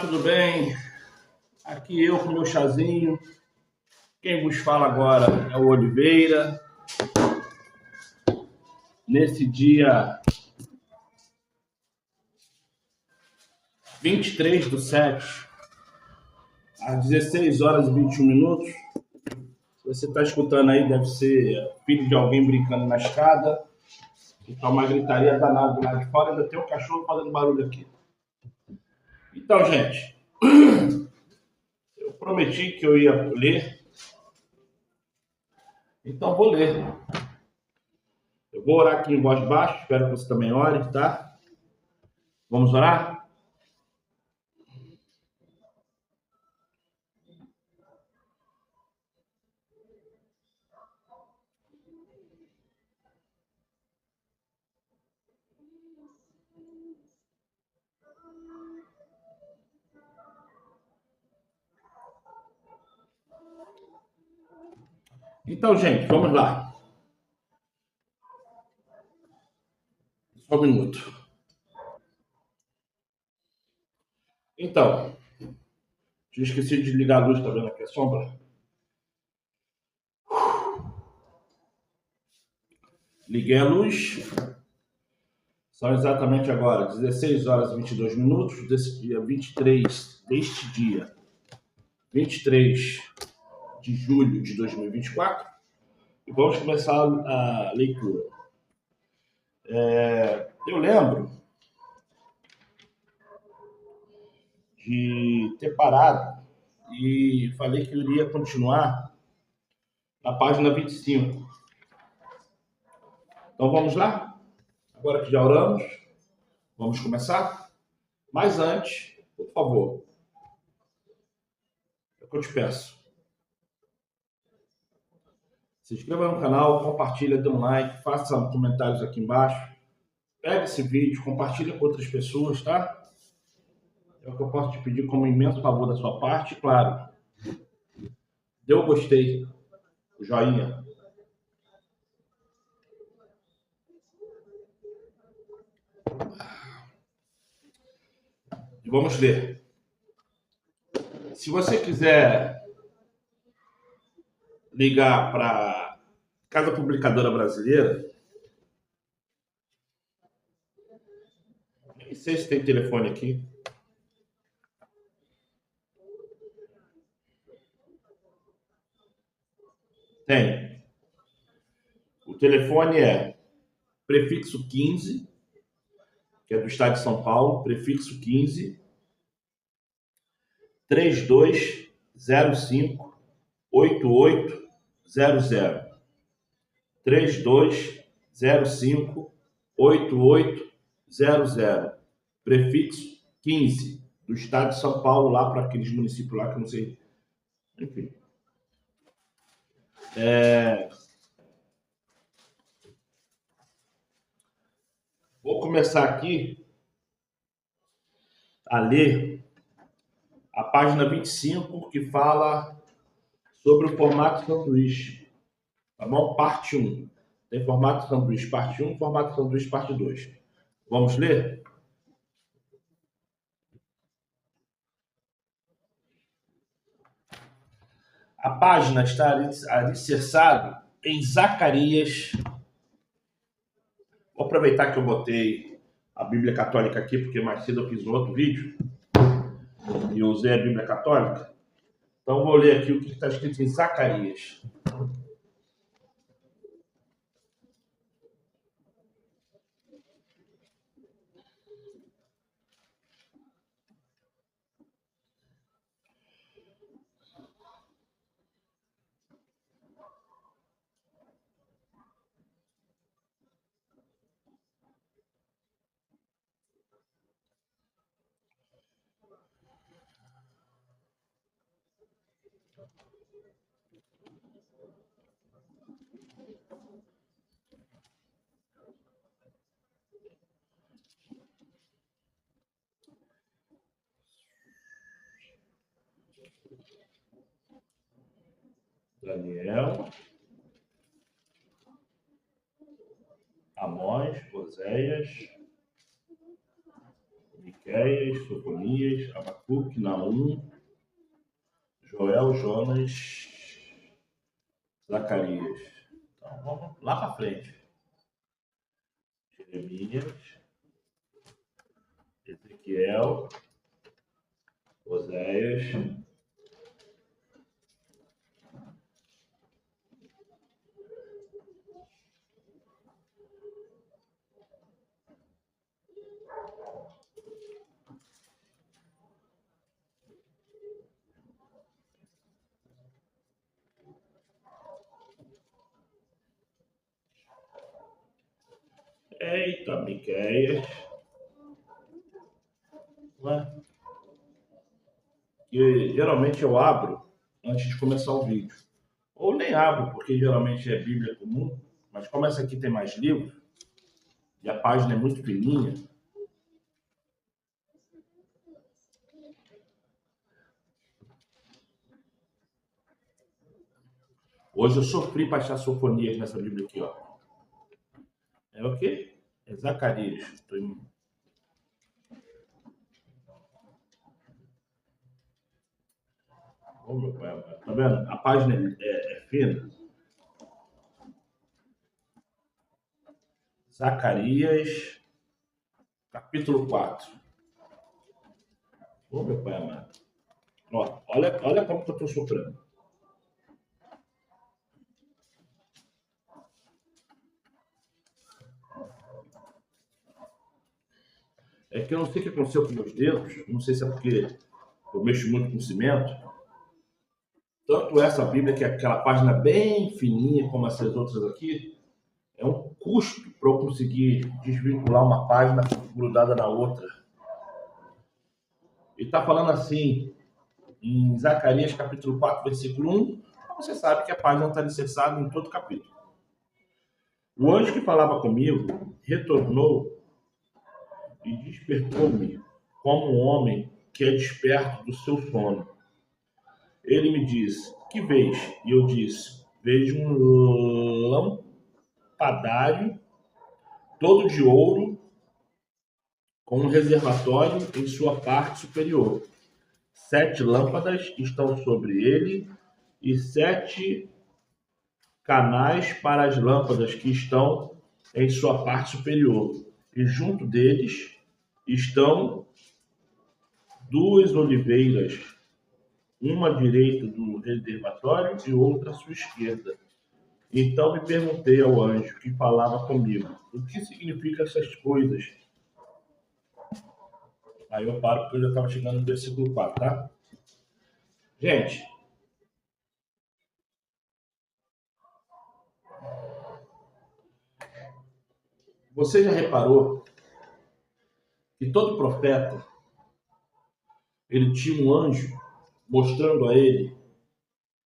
tudo bem? Aqui eu com meu chazinho. Quem vos fala agora é o Oliveira. Nesse dia 23/7, às 16 horas e 21 minutos. Se você está escutando aí, deve ser filho de alguém brincando na escada. Está uma gritaria danada lá de fora, ainda tem um cachorro fazendo barulho aqui. Então, gente, eu prometi que eu ia ler, então vou ler. Eu vou orar aqui em voz baixa, espero que você também ore, tá? Vamos orar? Então, gente, vamos lá. Só um minuto. Então, tinha esquecido de ligar a luz, tá vendo aqui a sombra? Liguei a luz. São exatamente agora 16 horas e 22 minutos desse dia 23, deste dia 23 de julho de 2024. E vamos começar a leitura. Eu lembro de ter parado e falei que eu iria continuar na página 25. Então vamos lá? Agora que já oramos, vamos começar? Mas antes, por favor, é o que eu te peço. Se inscreva no canal, compartilha, dê um like, faça comentários aqui embaixo. Pega esse vídeo, compartilha com outras pessoas, tá? É o que eu posso te pedir como imenso favor da sua parte. Claro, dê o gostei, o joinha. E vamos ler. Se você quiser ligar para Casa Publicadora Brasileira, nem sei se tem telefone aqui. Tem. O telefone é prefixo 15, que é do estado de São Paulo, prefixo 15 3205 8800. 3205 8800. Prefixo 15, do estado de São Paulo, lá para aqueles municípios lá que eu não sei. Enfim. Vou começar aqui a ler a página 25, que fala sobre o formato sanduíche. Tá bom? Parte 1. Tem formato sanduíche parte 1, formato sanduíche parte 2. Vamos ler? A página está alicerçada em Zacarias. Vou aproveitar que eu botei a Bíblia Católica aqui, porque mais cedo eu fiz um outro vídeo e eu usei a Bíblia Católica. Então vou ler aqui o que está escrito em Zacarias. Daniel, Amós, Oséias, Miqueias, Sofonias, Abacuque, Naum, Joel, Jonas, Zacarias. Então, vamos lá para frente. Jeremias, Ezequiel, Oséias, eita, Miqueias, né? Que geralmente eu abro antes de começar o vídeo. Ou nem abro, porque geralmente é Bíblia comum, mas como essa aqui tem mais livros, e a página é muito fininha, hoje eu sofri para achar Sofonias nessa Bíblia aqui, ó. É o quê? É Zacarias. Oh, meu pai, tá vendo? A página é fina. Zacarias, capítulo 4. Oh, meu pai amado. Ó, olha como que eu tô sofrendo. É que eu não sei o que aconteceu com meus dedos, não sei se é porque eu mexo muito com cimento. Tanto essa Bíblia, que é aquela página bem fininha, como essas outras aqui, é um custo para eu conseguir desvincular uma página grudada na outra. E está falando assim, em Zacarias capítulo 4, versículo 1, você sabe que a página está alicerçada em todo o capítulo. O anjo que falava comigo retornou e despertou-me como um homem que é desperto do seu sono. Ele me disse, que vês? E eu disse, vejo um lampadário todo de ouro com um reservatório em sua parte superior. 7 lâmpadas estão sobre ele e 7 canais para as lâmpadas que estão em sua parte superior. E junto deles estão 2 oliveiras, uma à direita do reservatório e outra à sua esquerda. Então me perguntei ao anjo que falava comigo, o que significam essas coisas? Aí eu paro porque eu já estava chegando no versículo 4, tá? Gente, você já reparou que todo profeta, ele tinha um anjo mostrando a ele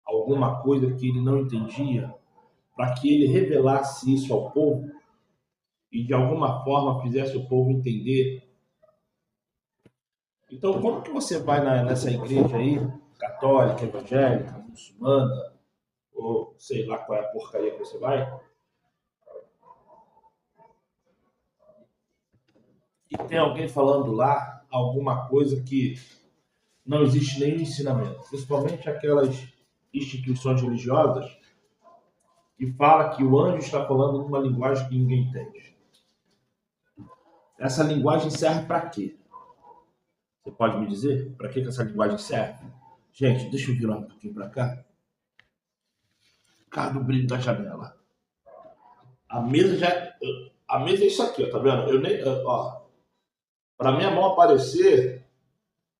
alguma coisa que ele não entendia, para que ele revelasse isso ao povo e de alguma forma fizesse o povo entender. Então, como que você vai nessa igreja aí, católica, evangélica, muçulmana, ou sei lá qual é a porcaria que você vai, e tem alguém falando lá alguma coisa que não existe nenhum ensinamento, principalmente aquelas instituições religiosas que fala que o anjo está falando numa linguagem que ninguém entende. Essa linguagem serve para quê? Você pode me dizer para que essa linguagem serve? Gente, deixa eu virar um pouquinho para cá. Cara, do brilho da janela. A mesa já. A mesa é isso aqui, ó, tá vendo? Eu nem. Ó, para minha mão aparecer,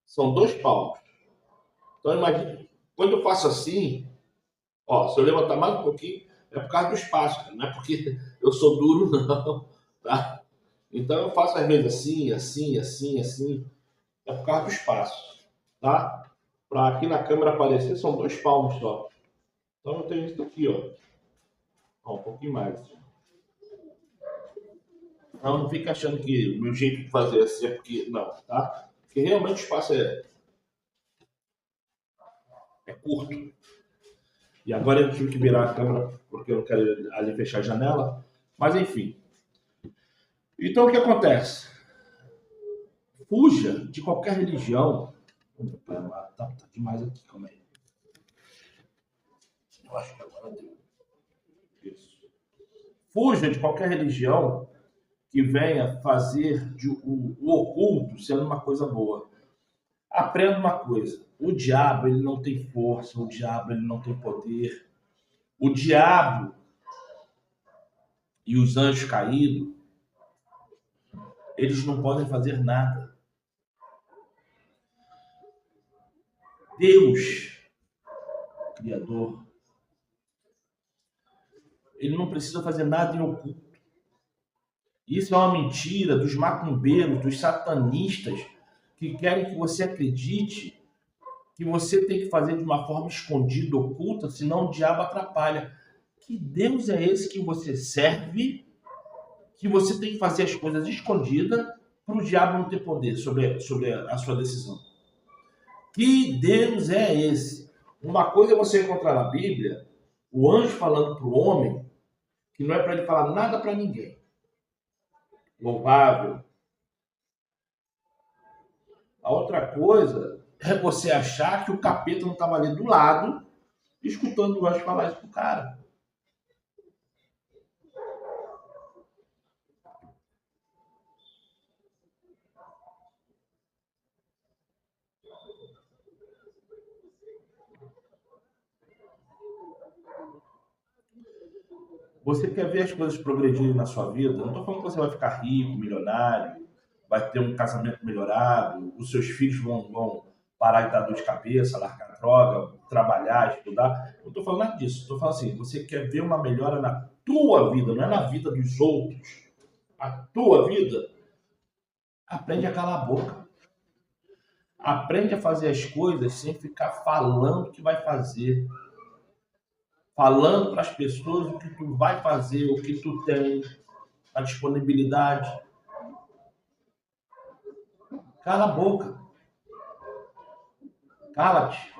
são 2 palmos. Então imagina, quando eu faço assim, ó, se eu levantar mais um pouquinho, é por causa do espaço, não é porque eu sou duro, não, tá? Então eu faço às vezes assim, assim, assim, assim, é por causa do espaço, tá? Para aqui na câmera aparecer, são 2 palmos só. Então eu tenho isso aqui, ó, um pouquinho mais. Não fica achando que o meu jeito de fazer assim é porque, não, tá? Porque realmente o espaço é curto. E agora eu tive que virar a câmera porque eu não quero ali fechar a janela. Mas enfim. Então o que acontece? Fuja de qualquer religião. Tá demais aqui, calma aí. Eu acho que agora deu. Isso. Fuja de qualquer religião que venha fazer o oculto sendo uma coisa boa. Aprenda uma coisa. O diabo, ele não tem força. O diabo, ele não tem poder. O diabo e os anjos caídos, eles não podem fazer nada. Deus, Criador, ele não precisa fazer nada em oculto. Isso é uma mentira dos macumbeiros, dos satanistas, que querem que você acredite que você tem que fazer de uma forma escondida, oculta, senão o diabo atrapalha. Que Deus é esse que você serve, que você tem que fazer as coisas escondidas para o diabo não ter poder sobre a sua decisão? Que Deus é esse? Uma coisa é você encontrar na Bíblia o anjo falando para o homem que não é para ele falar nada para ninguém. Louvável. A outra coisa é você achar que o capeta não estava ali do lado, escutando o anjo falar isso pro cara. Você quer ver as coisas progredirem na sua vida? Não estou falando que você vai ficar rico, milionário, vai ter um casamento melhorado, os seus filhos vão parar de dar dor de cabeça, largar droga, trabalhar, estudar. Não estou falando nada disso. Estou falando assim, você quer ver uma melhora na tua vida, não é na vida dos outros. A tua vida, aprende a calar a boca. Aprende a fazer as coisas sem ficar falando o que vai fazer. Falando para as pessoas o que tu vai fazer, o que tu tem, a disponibilidade. Cala a boca. Cala-te.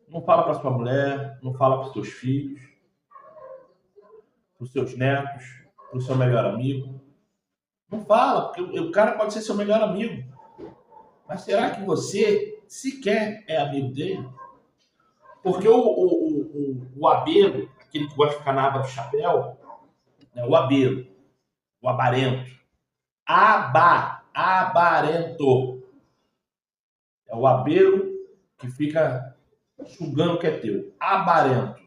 Não fala para sua mulher, não fala para os seus filhos, para os seus netos, para o seu melhor amigo. Não fala, porque o cara pode ser seu melhor amigo. Mas será que você sequer é amigo dele? Porque o abelho, aquele que gosta de ficar na aba do chapéu, né, o abelho, o abarento. Abarento. É o abelho que fica sugando o que é teu. Abarento.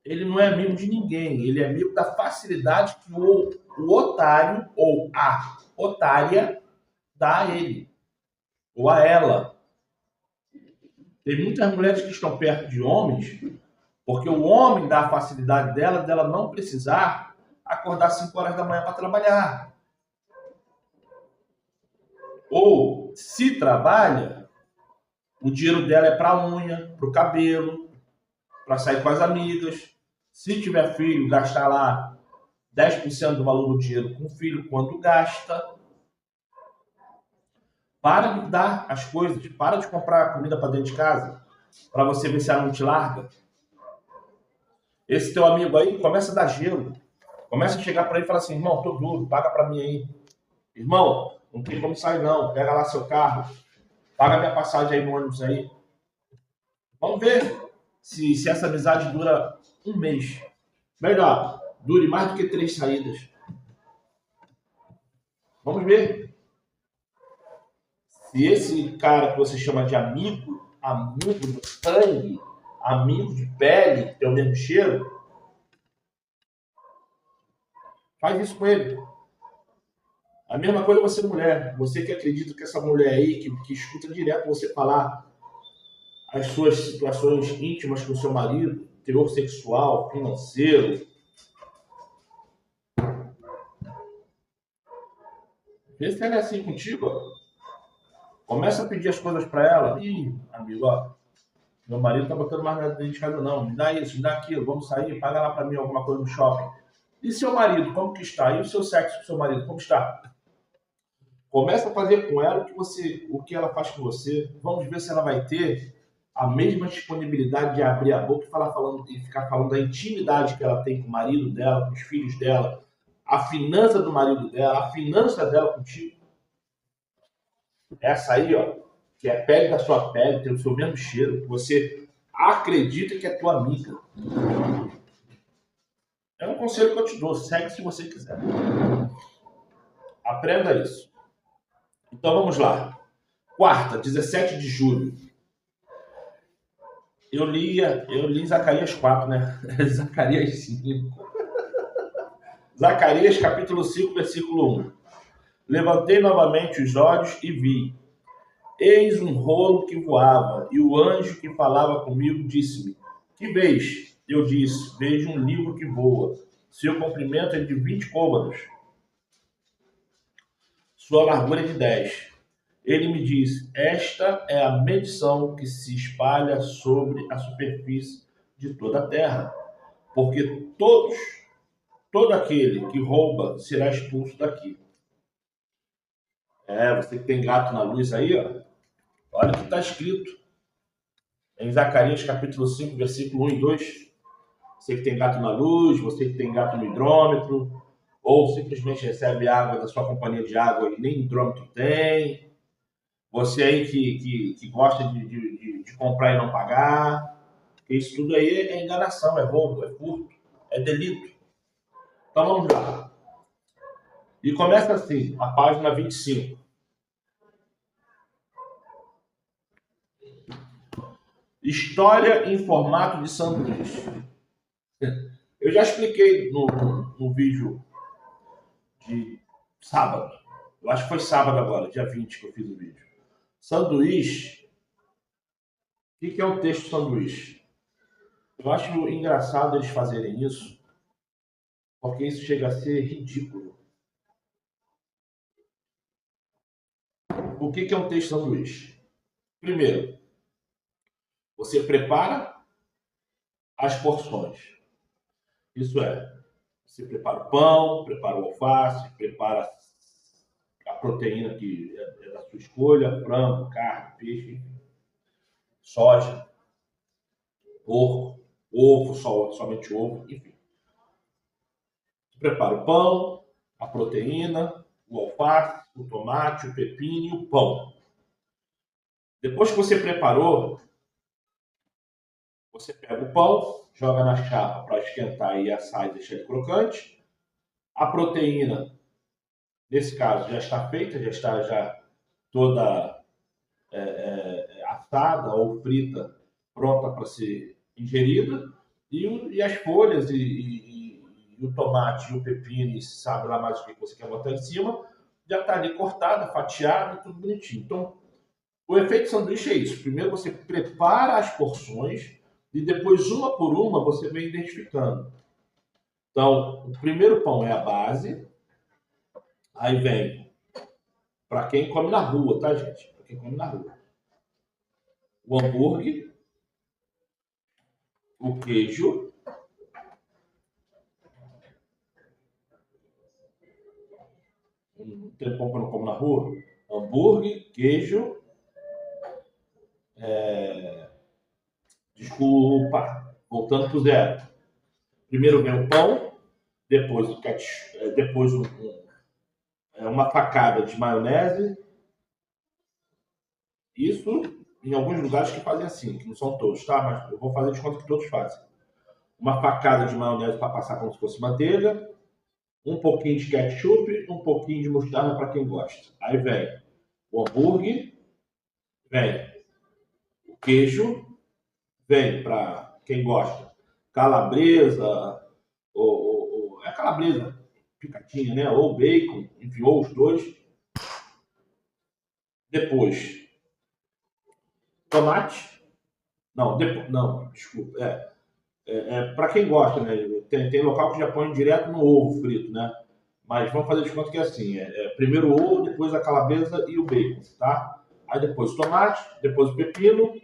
Ele não é amigo de ninguém. Ele é amigo da facilidade que o otário ou a otária dá a ele. Ou a ela. Tem muitas mulheres que estão perto de homens porque o homem dá a facilidade dela não precisar acordar 5 horas da manhã para trabalhar. Ou, se trabalha, o dinheiro dela é para a unha, para o cabelo, para sair com as amigas. Se tiver filho, gastar lá 10% do valor do dinheiro com o filho, quanto gasta. Para de dar as coisas, para de comprar comida para dentro de casa, para você ver se ela não te larga. Esse teu amigo aí começa a dar gelo. Começa a chegar para ele e falar assim, irmão, tô duro, paga para mim aí. Irmão, não tem como sair não, pega lá seu carro, paga minha passagem aí no ônibus aí. Vamos ver se essa amizade dura um mês. Melhor, dure mais do que 3 saídas. Vamos ver. Se esse cara que você chama de amigo do sangue, amigo de pele, que tem o mesmo cheiro, faz isso com ele. A mesma coisa você, mulher. Você que acredita que essa mulher aí, que escuta direto você falar as suas situações íntimas com o seu marido, teor sexual, financeiro. Vê se ela é assim contigo, ó. Começa a pedir as coisas para ela. Ih, amigo, ó, meu marido tá botando mais nada dentro de casa não. Me dá isso, me dá aquilo, vamos sair, paga lá para mim alguma coisa no shopping. E seu marido, como que está? E o seu sexo com o seu marido, como está? Começa a fazer com ela o que ela faz com você. Vamos ver se ela vai ter a mesma disponibilidade de abrir a boca e ficar falando da intimidade que ela tem com o marido dela, com os filhos dela, a finança do marido dela, a finança dela contigo. Essa aí, ó, que é a pele da sua pele, tem o seu mesmo cheiro, que você acredita que é tua amiga. É um conselho que eu te dou, segue se você quiser. Aprenda isso. Então vamos lá. Quarta, 17 de julho. Eu li Zacarias 4, né? Zacarias 5. Zacarias capítulo 5, versículo 1. Levantei novamente os olhos e vi. Eis um rolo que voava, e o anjo que falava comigo disse-me: Que vês? Eu disse: Vejo um livro que voa. Seu comprimento é de 20 côvados. Sua largura é de 10. Ele me disse: Esta é a medição que se espalha sobre a superfície de toda a terra. Porque todo aquele que rouba será expulso daqui. Você que tem gato na luz aí, ó. Olha o que está escrito em Zacarias capítulo 5, versículo 1 e 2. Você que tem gato na luz, você que tem gato no hidrômetro, ou simplesmente recebe água da sua companhia de água e nem hidrômetro tem. Você aí que gosta de comprar e não pagar. Isso tudo aí é enganação, é roubo, é furto, é delito. Então vamos lá. E começa assim, a página 25. História em formato de sanduíche. Eu já expliquei no vídeo de sábado. Eu acho que foi sábado agora, dia 20 que eu fiz o vídeo. Sanduíche. O que é um texto sanduíche? Eu acho engraçado eles fazerem isso, porque isso chega a ser ridículo. O que é um texto sanduíche? Primeiro, você prepara as porções. Isso é, você prepara o pão, prepara o alface, prepara a proteína que é da sua escolha, frango, carne, peixe, soja, porco, ovo, somente ovo, enfim. Você prepara o pão, a proteína, o alface, o tomate, o pepino e o pão. Depois que você preparou, você pega o pão, joga na chapa para esquentar e assar e deixar ele crocante. A proteína, nesse caso, já está feita, já está toda assada ou frita, pronta para ser ingerida. E as folhas e o tomate e o pepino, e sabe lá mais o que você quer botar em cima, já está ali cortada, fatiada e tudo bonitinho. Então, o efeito sanduíche é isso. Primeiro você prepara as porções e depois, uma por uma, você vem identificando. Então, o primeiro pão é a base. Aí vem, para quem come na rua, tá, gente? Para quem come na rua. O hambúrguer, o queijo, tem pão que eu não como na rua? Hambúrguer, queijo, desculpa, voltando pro zero. Primeiro vem o pão, depois o ketchup, depois uma facada de maionese. Isso em alguns lugares que fazem assim, que não são todos, tá? Mas eu vou fazer de conta que todos fazem. Uma facada de maionese para passar como se fosse manteiga, um pouquinho de ketchup, um pouquinho de mostarda para quem gosta. Aí vem o hambúrguer, vem o queijo, vem para quem gosta calabresa, é calabresa picadinha, né? Ou bacon, enfim, ou os dois. Depois, tomate. Não, desculpa. Para quem gosta, né? Tem local que já põe direto no ovo frito, né? Mas vamos fazer de conta que é assim: primeiro o ovo, depois a calabresa e o bacon, tá? Aí depois o tomate, depois o pepino,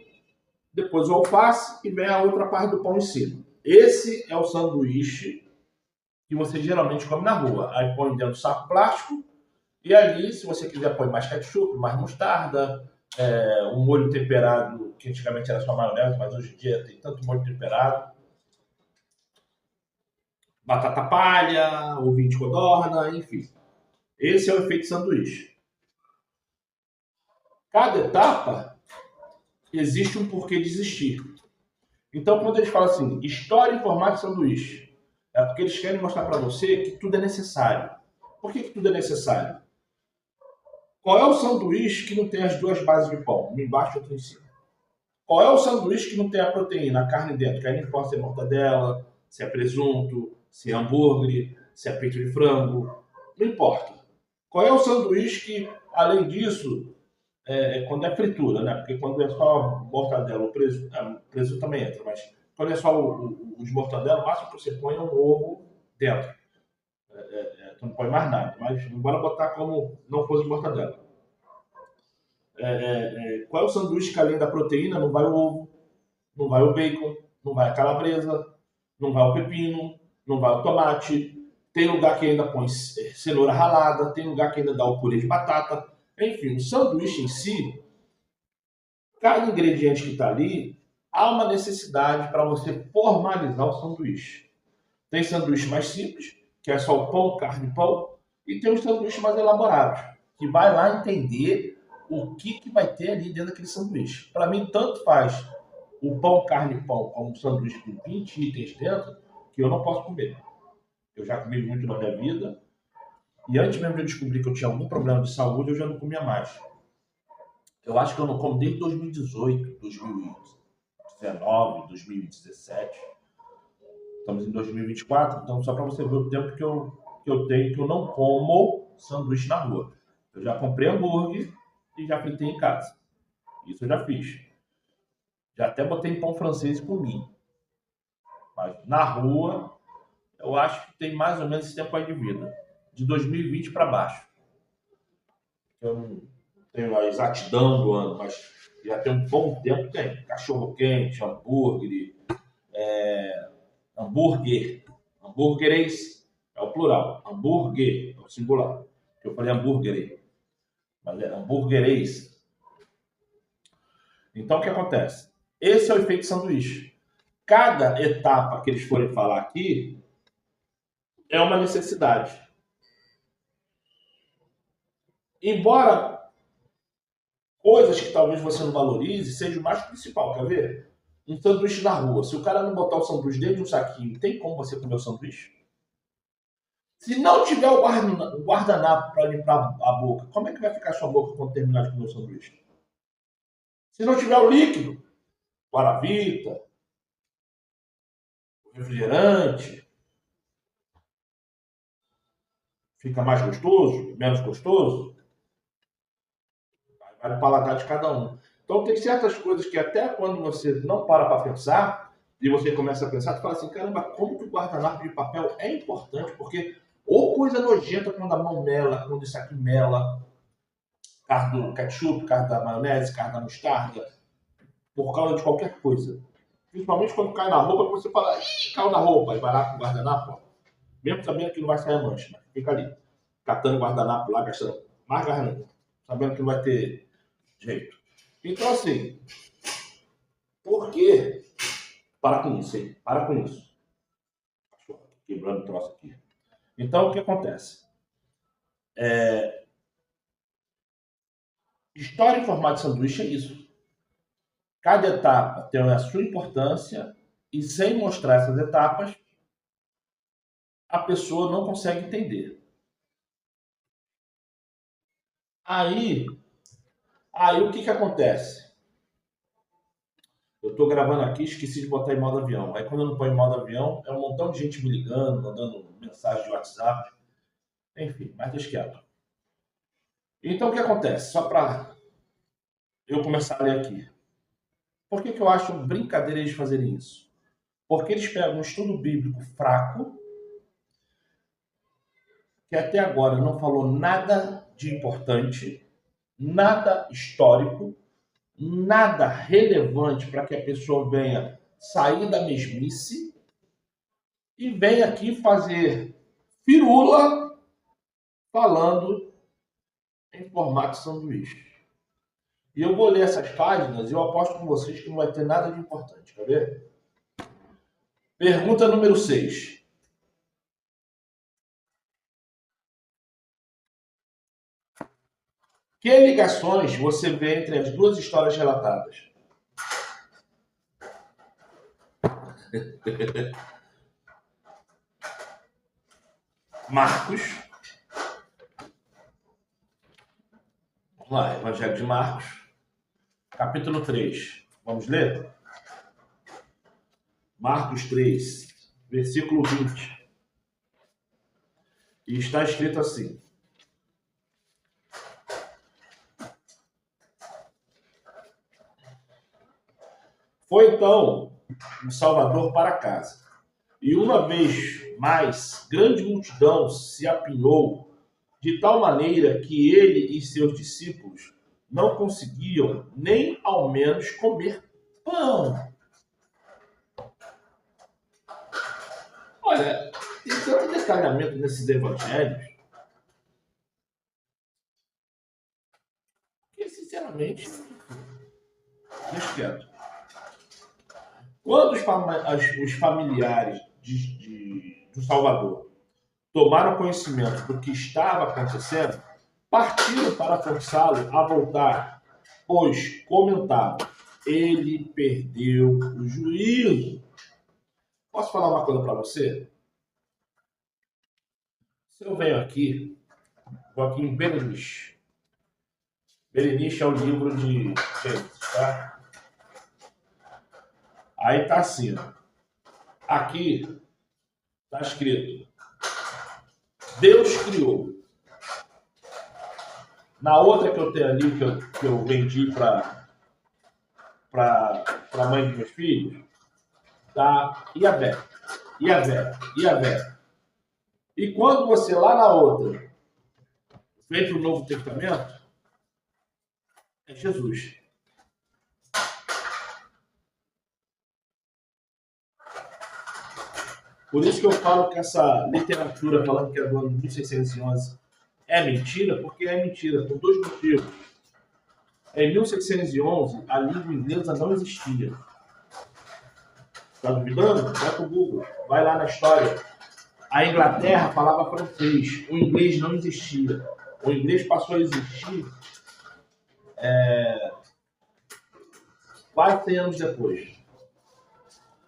depois o alface e vem a outra parte do pão em cima. Esse é o sanduíche que você geralmente come na rua. Aí põe dentro do saco plástico e ali, se você quiser, põe mais ketchup, mais mostarda, um molho temperado, que antigamente era só maionese, mas hoje em dia tem tanto molho temperado. batata palha, ovinho de codorna, enfim. Esse é o efeito sanduíche. Cada etapa existe um porquê de existir. Então, quando eles falam assim, história em formato de sanduíche, é porque eles querem mostrar para você que tudo é necessário. Por que tudo é necessário? Qual é o sanduíche que não tem as duas bases de pão, um embaixo e outro em cima? Qual é o sanduíche que não tem a proteína, a carne dentro? Que aí não importa se é mortadela, se é presunto, se é hambúrguer, se é peito de frango, não importa. Qual é o sanduíche que, além disso, quando é fritura, né? Porque quando é só mortadela, o presunto também entra, mas quando é só os mortadela, o máximo que você põe é um ovo dentro. Tu não põe mais nada, mas bora botar como não fosse mortadela. Qual é o sanduíche que além da proteína não vai o ovo, não vai o bacon, não vai a calabresa, não vai o pepino, não vai o tomate. Tem lugar que ainda põe cenoura ralada, tem lugar que ainda dá o purê de batata. Enfim, o sanduíche em si, cada ingrediente que está ali, há uma necessidade para você formalizar o sanduíche. Tem sanduíche mais simples, que é só o pão, carne e pão, e tem os sanduíches mais elaborados, que vai lá entender o que vai ter ali dentro daquele sanduíche. Para mim, tanto faz o pão, carne e pão como um sanduíche com 20 itens dentro, que eu não posso comer. Eu já comi muito na minha vida, e antes mesmo de eu descobrir que eu tinha algum problema de saúde, eu já não comia mais. Eu acho que eu não como desde 2018, 2019, 2017. Estamos em 2024, então só para você ver o tempo que eu tenho que eu não como sanduíche na rua. Eu já comprei hambúrguer e já fritei em casa. Isso eu já fiz. Já até botei em pão francês e comi. Mas na rua, eu acho que tem mais ou menos esse tempo aí de vida. De 2020 para baixo. Eu não tenho a exatidão do ano, mas já tem um bom tempo, tem. Cachorro quente, hambúrguer, hambúrguer, hambúrgueres é o plural, hambúrguer é o singular. Eu falei hambúrguer, mas é hambúrgueres. Então o que acontece? Esse é o efeito sanduíche. Cada etapa que eles forem falar aqui é uma necessidade. Embora coisas que talvez você não valorize seja o mais principal, quer ver? Um sanduíche na rua. Se o cara não botar o sanduíche dentro de um saquinho, tem como você comer o sanduíche? Se não tiver o guardanapo para limpar a boca, como é que vai ficar a sua boca quando terminar de comer o sanduíche? Se não tiver o líquido, guaravita, refrigerante, fica mais gostoso, menos gostoso? Vai no paladar de cada um. Então tem certas coisas que até quando você não para pensar, e você começa a pensar, tu fala assim, caramba, como que o guardanapo de papel é importante, porque ou coisa nojenta quando a mão mela, quando isso aqui mela, carne do ketchup, carne da maionese, carne da mostarda, por causa de qualquer coisa. Principalmente quando cai na roupa, você fala, ih, caiu na roupa, e vai lá com o guardanapo, ó. Mesmo sabendo que não vai sair a mancha, mas fica ali, catando guardanapo lá, gastando mais garrafa, sabendo que não vai ter jeito. Então, assim, por que? Para com isso, hein? Para com isso. Quebrando o troço aqui. Então, o que acontece? História em formato de sanduíche é isso. Cada etapa tem a sua importância e sem mostrar essas etapas, a pessoa não consegue entender. Aí o que acontece? Eu estou gravando aqui, esqueci de botar em modo avião. Aí quando eu não ponho em modo avião, é um montão de gente me ligando, mandando mensagem de WhatsApp. Enfim, mas deixa quieto. Então o que acontece? Só para eu começar a ler aqui. Por que eu acho brincadeira eles fazerem isso? Porque eles pegam um estudo bíblico fraco, que até agora não falou nada de importante, nada histórico, nada relevante para que a pessoa venha sair da mesmice e venha aqui fazer firula falando em formato de sanduíche. E eu vou ler essas páginas e eu aposto com vocês que não vai ter nada de importante, quer ver? Pergunta número 6. Que ligações você vê entre as duas histórias relatadas? Marcos. Vamos lá, Evangelho de Marcos, capítulo 3. Vamos ler? Marcos 3, versículo 20. E está escrito assim: Foi então o Salvador para casa, e uma vez mais, grande multidão se apinhou, de tal maneira que ele e seus discípulos não conseguiam nem ao menos comer pão. Olha, tem tanto detalhamento nesses evangelhos que, sinceramente, deixa quieto. Quando os familiares do Salvador tomaram conhecimento do que estava acontecendo, partiram para forçá-lo a voltar, pois comentavam: ele perdeu o juízo. Posso falar uma coisa para você? Se eu venho aqui, vou aqui em Berenice. Berenice é o livro de Gênesis, tá? Aí tá assim, ó. Aqui tá escrito: Deus criou. Na outra que eu tenho ali, que eu vendi para a mãe dos meus filhos, tá Iavé. E quando você lá na outra vem para o Novo Testamento, é Jesus. Por isso que eu falo que essa literatura falando que é do ano 1611 é mentira, porque é mentira, por dois motivos. Em 1611, a língua inglesa não existia. Está duvidando? Vai para o Google, vai lá na história. A Inglaterra falava francês, o inglês não existia. O inglês passou a existir quase 100 anos depois.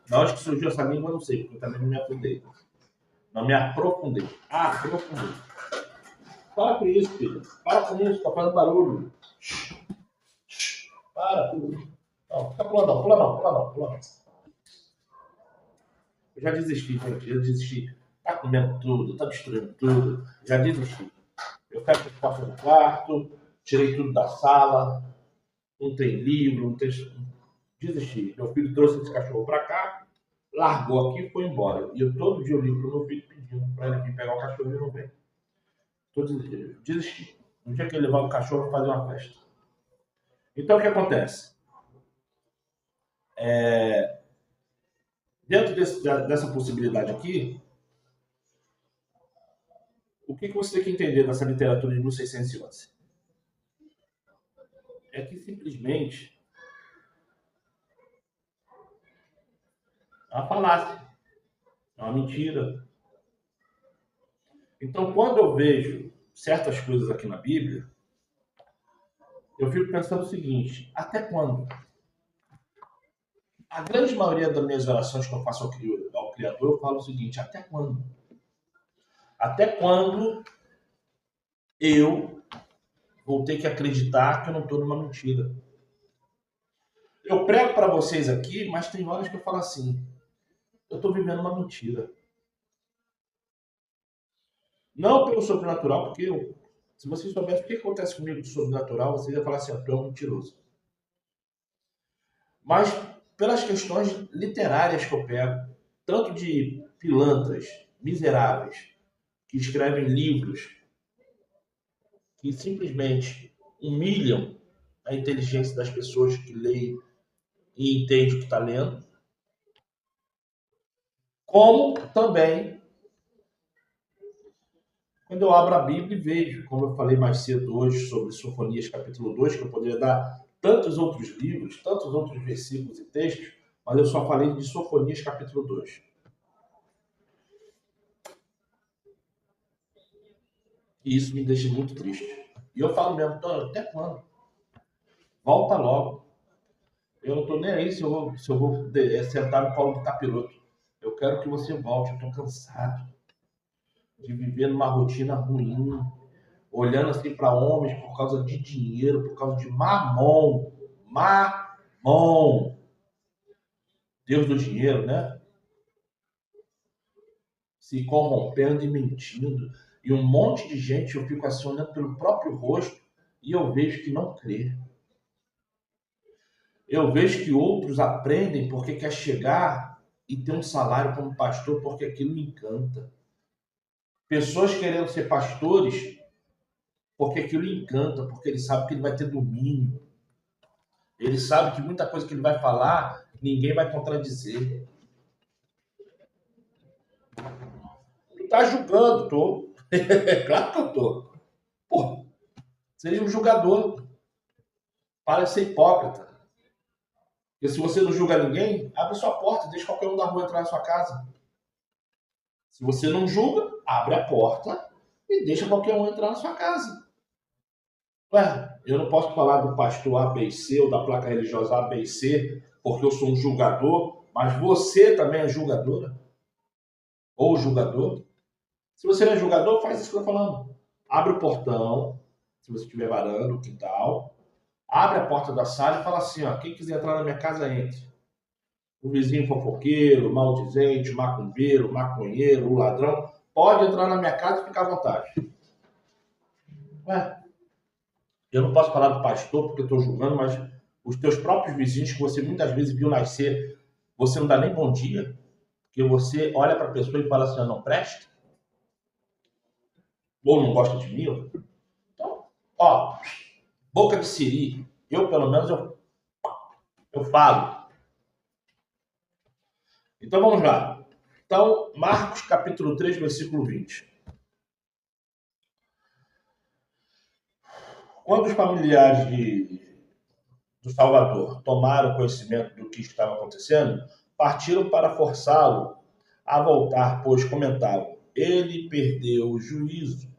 Na hora que surgiu essa língua, eu não sei, porque eu também não me aprofundei. Não me aprofundei. Aprofundei. Para com isso, filho. Para com isso, tá fazendo barulho. Para. Não, fica pulando, pula não. Eu já desisti, gente. Eu desisti. Tá comendo tudo, tá destruindo tudo. Já desisti. Eu quero que eu faça no quarto, tirei tudo da sala, não tem livro, não tem. Desisti. Meu filho trouxe esse cachorro pra cá, largou aqui e foi embora. E eu todo dia eu ligo pro meu filho pedindo pra ele vir pegar o cachorro e não vem. Desisti. No dia que ele levar o cachorro, fazer uma festa. Então o que acontece? Dentro dessa possibilidade aqui, o que você tem que entender dessa literatura de 1611? É que simplesmente é uma falácia, é uma mentira. Então, quando eu vejo certas coisas aqui na Bíblia, eu fico pensando o seguinte: até quando? A grande maioria das minhas orações que eu faço ao Criador, eu falo o seguinte: até quando? Até quando eu vou ter que acreditar que eu não estou numa mentira? Eu prego para vocês aqui, mas tem horas que eu falo assim: eu estou vivendo uma mentira. Não pelo sobrenatural, porque se vocês soubessem o que acontece comigo do sobrenatural, vocês iam falar assim: tu é um mentiroso. Mas pelas questões literárias que eu pego, tanto de pilantras miseráveis que escrevem livros que simplesmente humilham a inteligência das pessoas que leem e entendem o que está lendo, como também quando eu abro a Bíblia e vejo, como eu falei mais cedo hoje sobre Sofonias capítulo 2, que eu poderia dar tantos outros livros, tantos outros versículos e textos, mas eu só falei de Sofonias capítulo 2. E isso me deixa muito triste. E eu falo mesmo, até quando? Volta logo. Eu não tô nem aí se eu vou sentar no colo do capiroto. Eu quero que você volte. Eu tô cansado de viver numa rotina ruim, olhando assim para homens por causa de dinheiro, por causa de mamon. Mamon. Deus do dinheiro, né? Se corrompendo e mentindo. E um monte de gente, eu fico assim olhando pelo próprio rosto e eu vejo que não crê. Eu vejo que outros aprendem porque quer chegar e ter um salário como pastor porque aquilo me encanta. Pessoas querendo ser pastores porque aquilo encanta, porque ele sabe que ele vai ter domínio. Ele sabe que muita coisa que ele vai falar, ninguém vai contradizer. Tu tá julgando, tô. É claro que eu tô. Pô, seja um julgador. Para de ser hipócrita. Porque se você não julga ninguém, abre sua porta, deixa qualquer um da rua entrar na sua casa. Se você não julga, abre a porta e deixa qualquer um entrar na sua casa. Ué, eu não posso falar do pastor A, B e C ou da placa religiosa A, B e C porque eu sou um julgador, mas você também é julgadora ou julgador. Se você não é julgador, faz isso que eu estou falando. Abre o portão, se você tiver varanda, o quintal, abre a porta da sala e fala assim, ó, quem quiser entrar na minha casa, entre. O vizinho fofoqueiro, maldizente, macumbeiro, maconheiro, o ladrão, pode entrar na minha casa e ficar à vontade. Ué, eu não posso falar do pastor porque eu estou julgando, mas os teus próprios vizinhos que você muitas vezes viu nascer, você não dá nem bom dia, porque você olha para a pessoa e fala assim, eu não presta, ou não gosta de mim. Então, ó, boca de siri, eu pelo menos eu falo. Então vamos lá. Então, Marcos capítulo 3, versículo 20. Quando os familiares do Salvador tomaram conhecimento do que estava acontecendo, partiram para forçá-lo a voltar, pois comentavam, ele perdeu o juízo.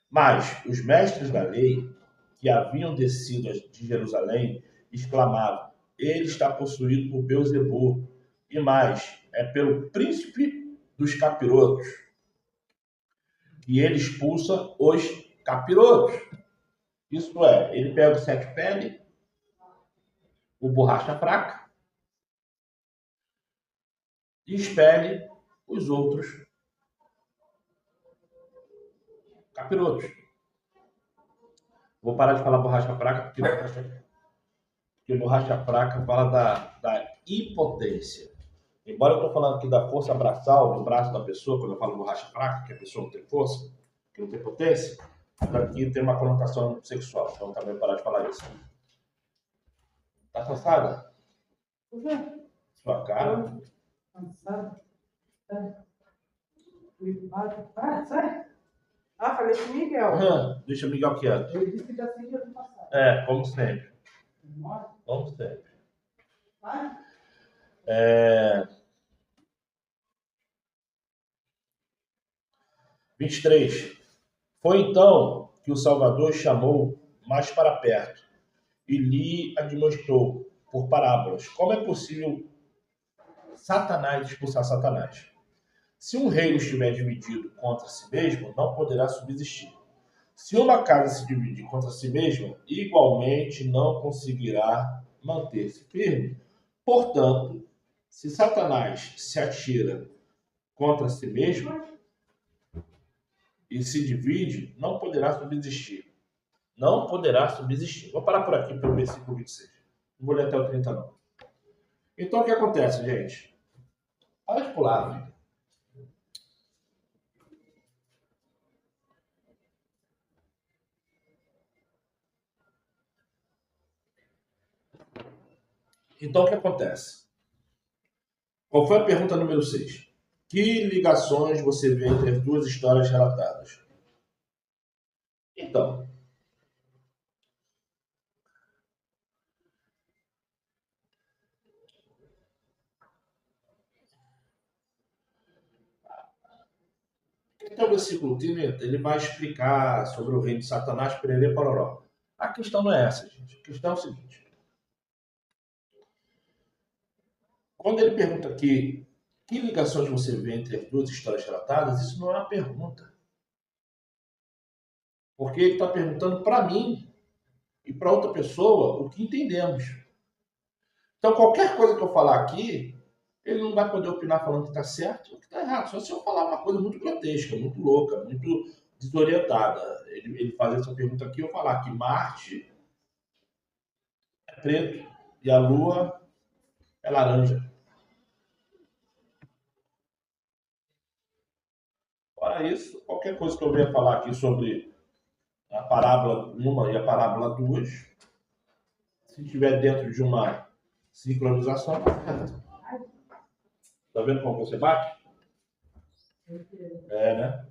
Mas os mestres da lei, que haviam descido de Jerusalém, exclamavam, ele está possuído por Beelzebul, e mais, é pelo príncipe dos capirotos, que ele expulsa os capirotos. Isto é, ele pega o sete pele, o borracha fraca, e expele os outros capirotos. Vou parar de falar borracha fraca, porque borracha fraca fala da impotência. Embora eu estou falando aqui da força braçal, do braço da pessoa, quando eu falo borracha fraca, que a pessoa não tem força, que não tem potência, aqui tem uma conotação sexual. Então também parar de falar isso. Tá cansada? Sua cara? Cansada. Sai. Falei com o Miguel. Deixa o Miguel quieto. Ele disse que já tinha ano passado. Como sempre. Como sempre. Vai. 23. Foi então que o Salvador chamou mais para perto e lhe admoestou por parábolas como é possível Satanás expulsar Satanás. Se um reino estiver dividido contra si mesmo, não poderá subsistir. Se uma casa se dividir contra si mesma, igualmente não conseguirá manter-se firme. Portanto, se Satanás se atira contra si mesmo e se divide, não poderá subsistir. Não poderá subsistir. Vou parar por aqui pelo versículo 26. Não vou ler até o 30, não. Então, o que acontece, gente? Para de pular, filho. Então, o que acontece? Qual foi a pergunta número 6? Que ligações você vê entre as duas histórias relatadas? Então, Então, o versículo 30, ele vai explicar sobre o reino de Satanás, pererê, pororó. A questão não é essa, gente. A questão é o seguinte. Quando ele pergunta aqui, que ligações você vê entre as duas histórias relatadas, isso não é uma pergunta. Porque ele está perguntando para mim e para outra pessoa o que entendemos. Então, qualquer coisa que eu falar aqui, ele não vai poder opinar falando que está certo ou que está errado. Só se eu falar uma coisa muito grotesca, muito louca, muito desorientada. Ele faz essa pergunta aqui, eu falar que Marte é preto e a Lua é laranja. Fora isso, qualquer coisa que eu venha falar aqui sobre a parábola 1 e a parábola 2, se estiver dentro de uma sincronização, tá certo. Tá vendo como você bate? É, né?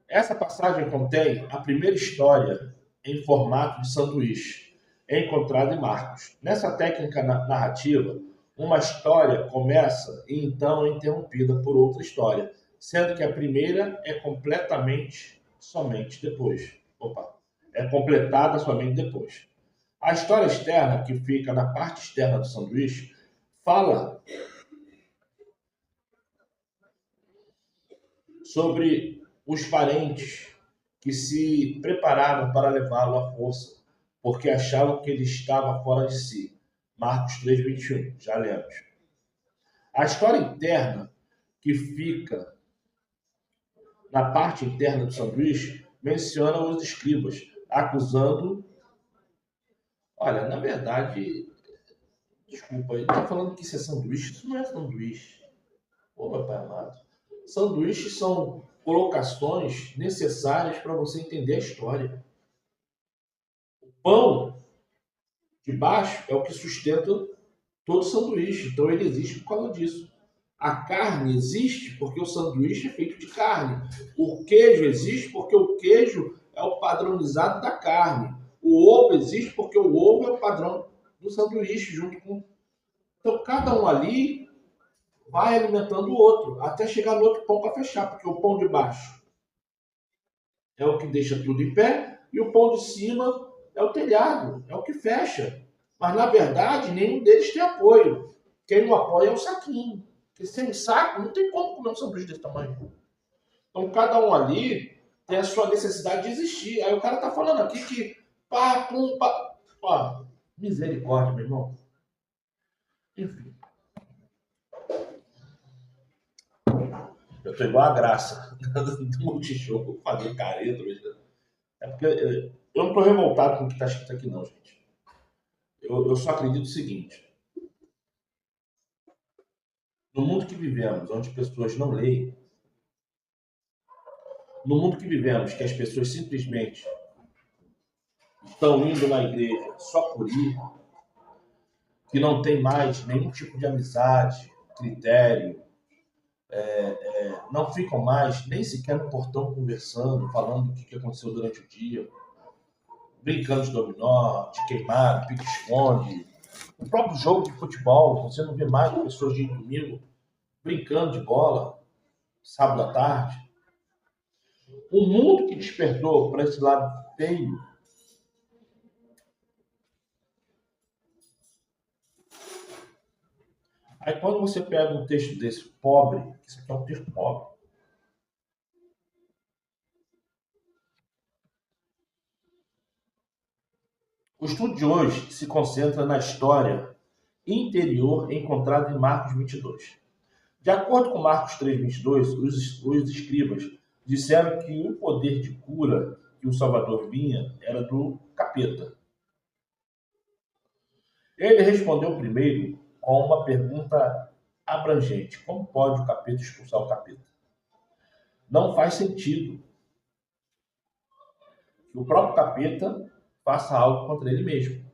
Essa passagem contém a primeira história em formato de sanduíche, encontrada em Marcos. Nessa técnica narrativa, uma história começa e então é interrompida por outra história, sendo que a primeira é completamente somente depois. É completada somente depois. A história externa, que fica na parte externa do sanduíche, fala sobre os parentes que se preparavam para levá-lo à força, porque achavam que ele estava fora de si. Marcos 3:21, já lemos. A história interna, que fica na parte interna do sanduíche, menciona os escribas, acusando... Olha, na verdade, desculpa, ele está falando que isso é sanduíche? Isso não é sanduíche. Ô, meu pai amado. Sanduíches são colocações necessárias para você entender a história. O pão de baixo é o que sustenta todo sanduíche, então ele existe por causa disso. A carne existe porque o sanduíche é feito de carne. O queijo existe porque o queijo é o padronizado da carne. O ovo existe porque o ovo é o padrão do sanduíche junto com... Então cada um ali vai alimentando o outro, até chegar no outro pão para fechar, porque o pão de baixo é o que deixa tudo em pé e o pão de cima é o telhado, é o que fecha. Mas, na verdade, nenhum deles tem apoio. Quem o apoia é o saquinho. Porque sem saco não tem como comer um sanduíche desse tamanho. Então, cada um ali tem a sua necessidade de existir. Aí o cara tá falando aqui que pá, pum, pá. Ó, misericórdia, meu irmão. Enfim. Eu tô igual a Graça do Multishow, fazer careta. É porque eu não tô revoltado com o que tá escrito aqui, não, gente. Eu só acredito o seguinte. No mundo que vivemos, onde pessoas não leem, no mundo que vivemos, que as pessoas simplesmente estão indo na igreja só por ir, que não tem mais nenhum tipo de amizade, critério, não ficam mais nem sequer no portão conversando, falando do que aconteceu durante o dia, brincando de dominó, de queimado, pique-esconde, o próprio jogo de futebol, você não vê mais pessoas de domingo brincando de bola, sábado à tarde. O mundo que despertou para esse lado feio, aí quando você pega um texto desse pobre, isso aqui é um texto pobre, o estudo de hoje se concentra na história interior encontrada em Marcos 22. De acordo com Marcos 3:22, os escribas disseram que o poder de cura que o Salvador vinha era do capeta. Ele respondeu primeiro com uma pergunta abrangente: como pode o capeta expulsar o capeta? Não faz sentido que o próprio capeta faça algo contra ele mesmo.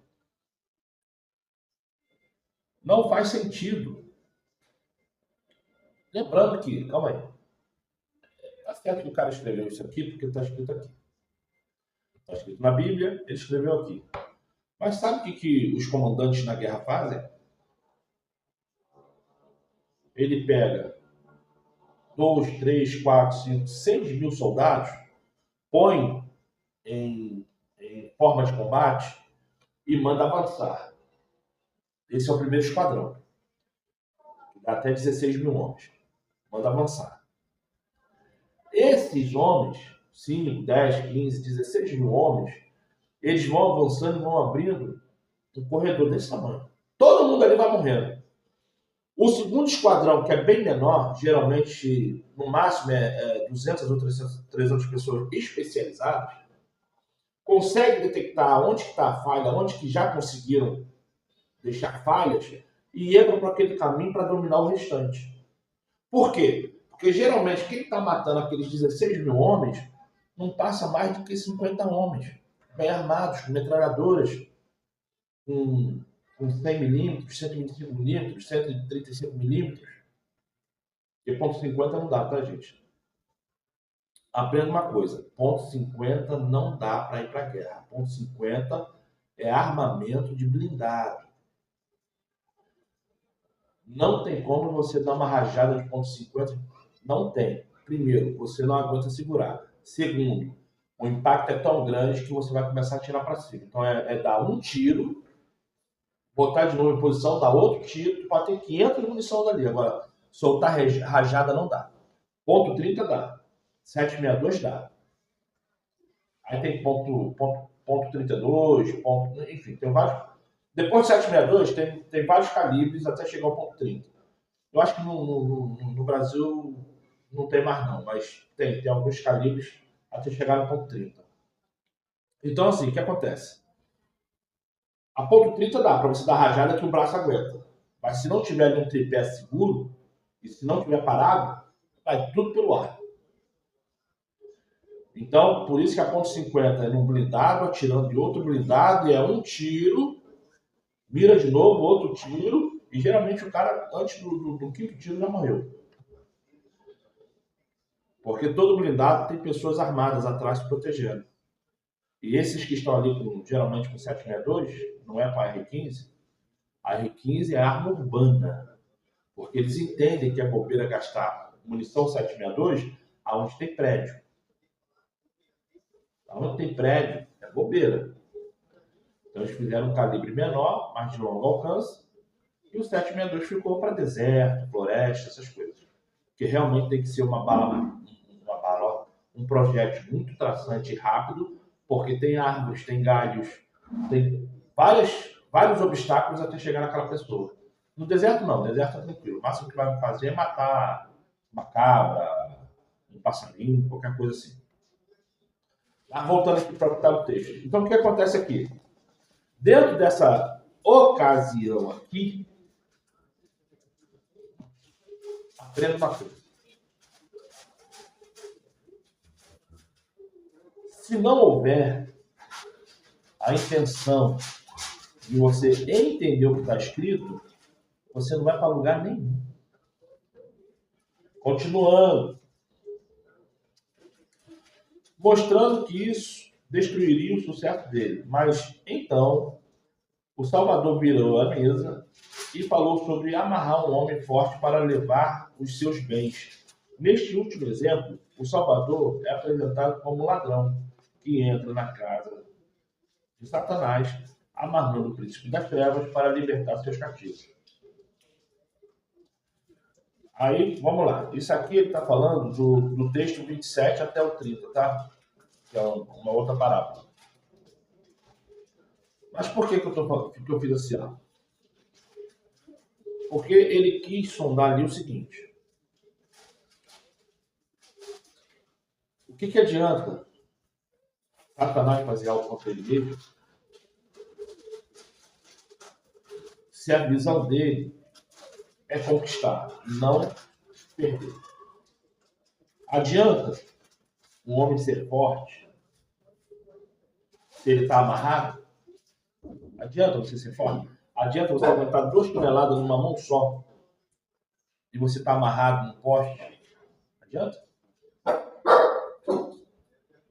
Não faz sentido. Lembrando que, calma aí, tá certo que o cara escreveu isso aqui porque está escrito aqui. Está escrito na Bíblia, ele escreveu aqui. Mas sabe o que os comandantes na guerra fazem? Ele pega 2, 3, 4, 5, 6 mil soldados, põe em forma de combate e manda avançar. Esse é o primeiro esquadrão. Dá até 16 mil homens. Manda avançar. Esses homens, 5, 10, 15, 16 mil homens, eles vão avançando e vão abrindo um corredor desse tamanho. Todo mundo ali vai morrendo. O segundo esquadrão, que é bem menor, geralmente, no máximo, 200 ou 300 pessoas especializadas, consegue detectar onde está a falha, onde que já conseguiram deixar falhas, e entram para aquele caminho para dominar o restante. Por quê? Porque geralmente quem está matando aqueles 16 mil homens não passa mais do que 50 homens, bem armados, com metralhadoras, com 100 milímetros, 125 milímetros, 135 milímetros. E ponto .50 não dá, tá, gente? Aprenda uma coisa, ponto .50 não dá para ir para a guerra. Ponto .50 é armamento de blindado. Não tem como você dar uma rajada de ponto .50, não tem. Primeiro, você não aguenta segurar. Segundo, o impacto é tão grande que você vai começar a atirar para cima. Então é dar um tiro, botar de novo em posição, dar outro tiro, pode ter 500 de munição dali. Agora, soltar rajada não dá. Ponto .30 dá. 7,62 dá. Aí tem ponto .32, enfim, tem vários. Depois de 7,62 tem vários calibres até chegar ao ponto .30. Eu acho que no Brasil não tem mais não, mas tem alguns calibres até chegar no ponto .30. Então assim, o que acontece? A ponto .30 dá para você dar rajada que o braço aguenta. Mas se não tiver ali um tripé seguro, e se não tiver parado, vai tudo pelo ar. Então, por isso que a ponto .50 é num blindado, atirando de outro blindado, e é um tiro, mira de novo, outro tiro, e geralmente o cara, antes do quinto tiro, já morreu. Porque todo blindado tem pessoas armadas atrás se protegendo. E esses que estão ali, geralmente com 7,62, não é para a R15, a R15 é arma urbana. Porque eles entendem que é bobeira gastar munição 7,62 aonde tem prédio. Aonde tem prédio, é bobeira. Então eles fizeram um calibre menor, mais de longo alcance, e o 7,62 ficou para deserto, floresta, essas coisas. Porque realmente tem que ser uma bala, um projétil muito traçante e rápido, porque tem árvores, tem galhos, tem vários obstáculos até chegar naquela pessoa. No deserto não, no deserto é tranquilo. O máximo que vai fazer é matar uma cabra, um passarinho, qualquer coisa assim. Mas voltando aqui para o texto. Então o que acontece aqui? Dentro dessa ocasião aqui, aprenda uma coisa. Se não houver a intenção de você entender o que está escrito, você não vai para lugar nenhum. Continuando. Mostrando que isso destruiria o sucesso dele. Mas, então, o Salvador virou a mesa e falou sobre amarrar um homem forte para levar os seus bens. Neste último exemplo, o Salvador é apresentado como ladrão, que entra na casa de Satanás, amarrando o príncipe das trevas para libertar seus cativos. Aí, vamos lá. Isso aqui ele está falando do texto 27 até o 30, tá? Que é uma outra parábola. Mas por que eu fiz assim? Porque ele quis sondar ali o seguinte. O que adianta Satanás fazer algo contra ele mesmo se a visão dele é conquistar, não perder? Adianta um homem ser forte se ele está amarrado? Adianta você ser forte? Adianta você aguentar 2 toneladas numa mão só e você está amarrado num poste? Adianta?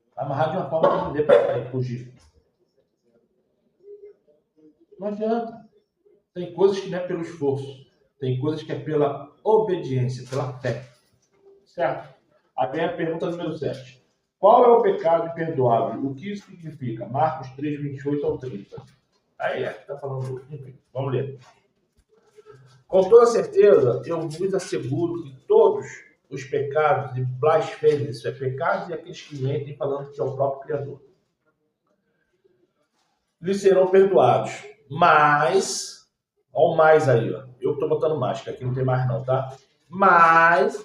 Está amarrado de uma forma que não dê para fugir. Não adianta. Tem coisas que não é pelo esforço. Tem coisas que é pela obediência, pela fé. Certo? Aí vem a pergunta número 7. Qual é o pecado imperdoável? O que isso significa? Marcos 3, 28 ao 30. Aí está falando. Enfim, vamos ler. Com toda certeza, eu vos asseguro que todos os pecados e blasfêmias, isso é pecados e aqueles que mentem falando que é o próprio Criador, lhes serão perdoados. Mas, olha o mais aí, ó. Eu que estou botando mais, que aqui não tem mais não, tá? Mas,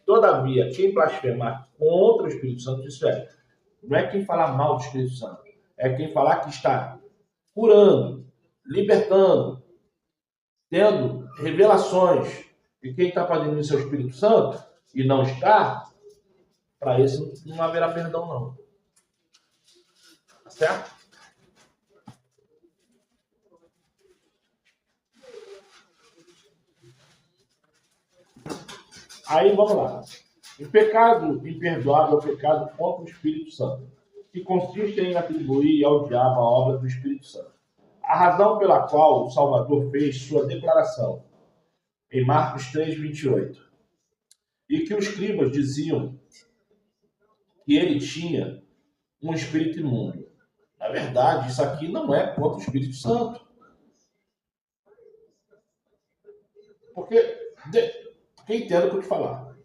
todavia, quem blasfemar contra o Espírito Santo, isso é, não é quem falar mal do Espírito Santo, é quem falar que está curando, libertando, tendo revelações, e quem está fazendo isso é o Espírito Santo, e não está, para esse não haverá perdão, não. Tá certo? Aí, vamos lá. O pecado imperdoável é o pecado contra o Espírito Santo, que consiste em atribuir ao diabo a obra do Espírito Santo. A razão pela qual o Salvador fez sua declaração em Marcos 3, 28, e que os escribas diziam que ele tinha um espírito imundo. Na verdade, isso aqui não é contra o Espírito Santo. Porque, entenda o que eu te falar.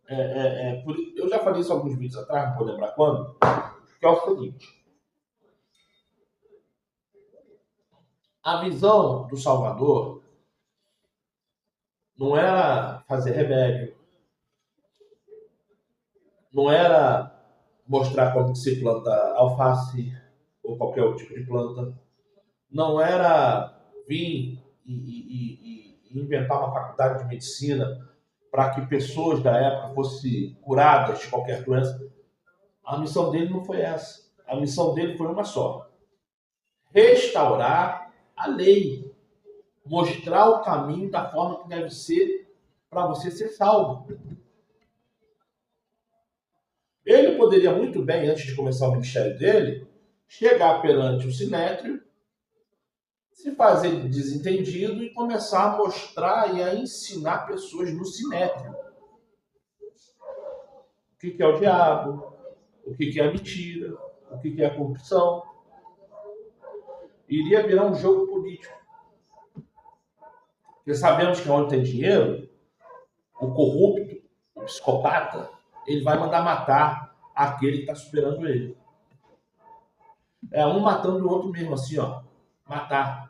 Eu já falei isso alguns vídeos atrás, não vou lembrar quando, que é o seguinte. A visão do Salvador não era fazer remédio, não era mostrar como se planta alface ou qualquer outro tipo de planta, não era vir e inventar uma faculdade de medicina para que pessoas da época fossem curadas de qualquer doença. A missão dele não foi essa. A missão dele foi uma só: restaurar a lei, mostrar o caminho da forma que deve ser para você ser salvo. Ele poderia muito bem, antes de começar o ministério dele, chegar perante o sinédrio, se fazer desentendido e começar a mostrar e a ensinar pessoas no sinédrio o que é o diabo, o que é a mentira, o que é a corrupção. Iria virar um jogo político. Porque sabemos que onde tem dinheiro, o corrupto, o psicopata, ele vai mandar matar aquele que está superando ele. É um matando o outro mesmo, assim, ó. Matar.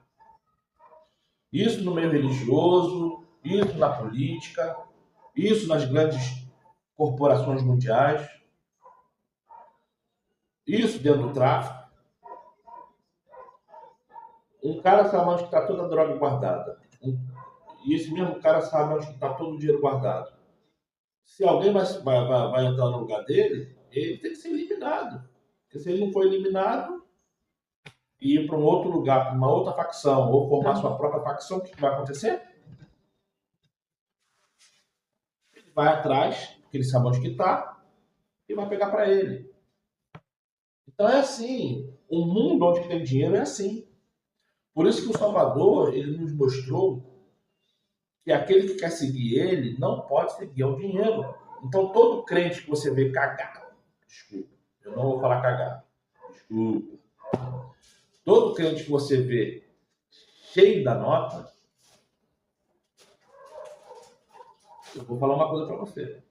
Isso no meio religioso, isso na política, isso nas grandes corporações mundiais, isso dentro do tráfico. Um cara sabe onde está toda a droga guardada. E esse mesmo cara sabe onde está todo o dinheiro guardado. Se alguém vai entrar no lugar dele, ele tem que ser eliminado. Porque se ele não for eliminado e ir para um outro lugar, para uma outra facção, ou formar sua própria facção, o que vai acontecer? Ele vai atrás, porque ele sabe onde que está, e vai pegar para ele. Então é assim. O mundo onde tem dinheiro é assim. Por isso que o Salvador, ele nos mostrou que aquele que quer seguir ele não pode seguir ao dinheiro. Então todo crente que você vê cagar, desculpa, eu não vou falar cagar, desculpa. Todo crente que você vê cheio da nota, eu vou falar uma coisa para você.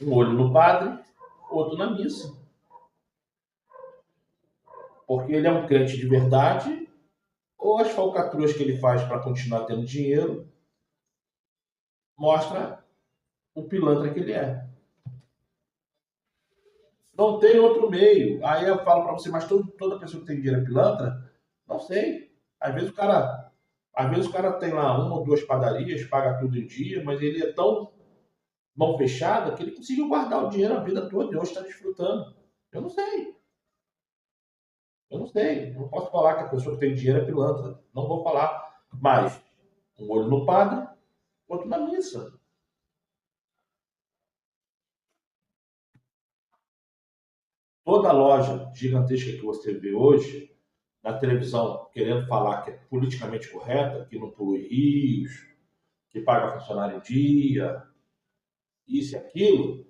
Um olho no padre, outro na missa. Porque ele é um crente de verdade, ou as falcatruas que ele faz para continuar tendo dinheiro mostra o pilantra que ele é. Não tem outro meio. Aí eu falo para você, mas toda pessoa que tem dinheiro é pilantra? Não sei. Às vezes o cara tem lá uma ou duas padarias, paga tudo em dia, mas ele é tão mão fechada que ele conseguiu guardar o dinheiro a vida toda e hoje está desfrutando. Eu não sei. Eu não sei. Não posso falar que a pessoa que tem dinheiro é pilantra. Não vou falar. Mas um olho no padre, outro na missa. Toda loja gigantesca que você vê hoje, na televisão querendo falar que é politicamente correta, que não polui rios, que paga funcionário em dia, isso e aquilo,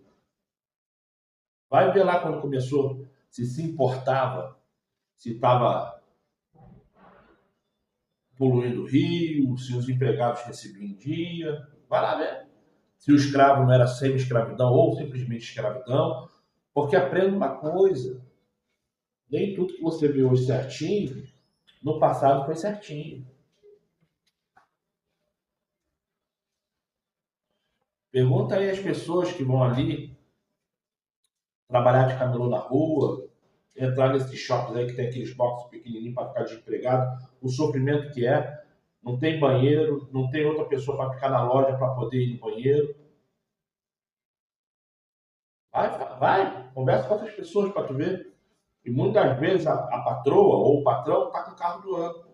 vai ver lá quando começou, se importava, se estava poluindo o rio, se os empregados recebiam em dia, vai lá ver. Se o escravo não era semi-escravidão ou simplesmente escravidão, porque aprenda uma coisa, nem tudo que você vê hoje certinho, no passado foi certinho. Pergunta aí às pessoas que vão ali trabalhar de camelô na rua, entrar nesses shoppings aí que tem aqueles boxes pequenininhos para ficar desempregado, o sofrimento que é, não tem banheiro, não tem outra pessoa para ficar na loja para poder ir no banheiro. Vai, conversa com essas pessoas para tu ver. E muitas vezes a patroa ou o patrão tá com o carro do ano.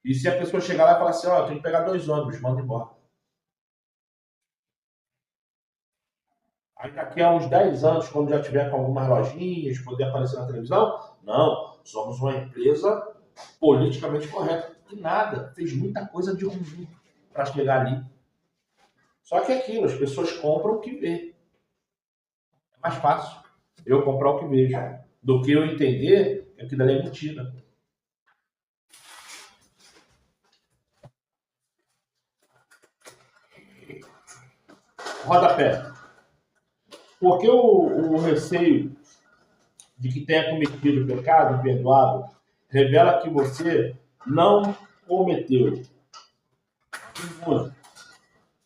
E se a pessoa chegar lá e falar assim, ó, eu tenho que pegar 2 ônibus, manda embora. Aí daqui a uns 10 anos, quando já tiver com algumas lojinhas, poder aparecer na televisão, não, somos uma empresa politicamente correta. E nada, fez muita coisa de ruim para chegar ali. Só que é aquilo, as pessoas compram o que vê. É mais fácil eu comprar o que vejo do que eu entender que aquilo ali é mentira. Rodapé. Porque o receio de que tenha cometido pecado imperdoável revela que você não cometeu.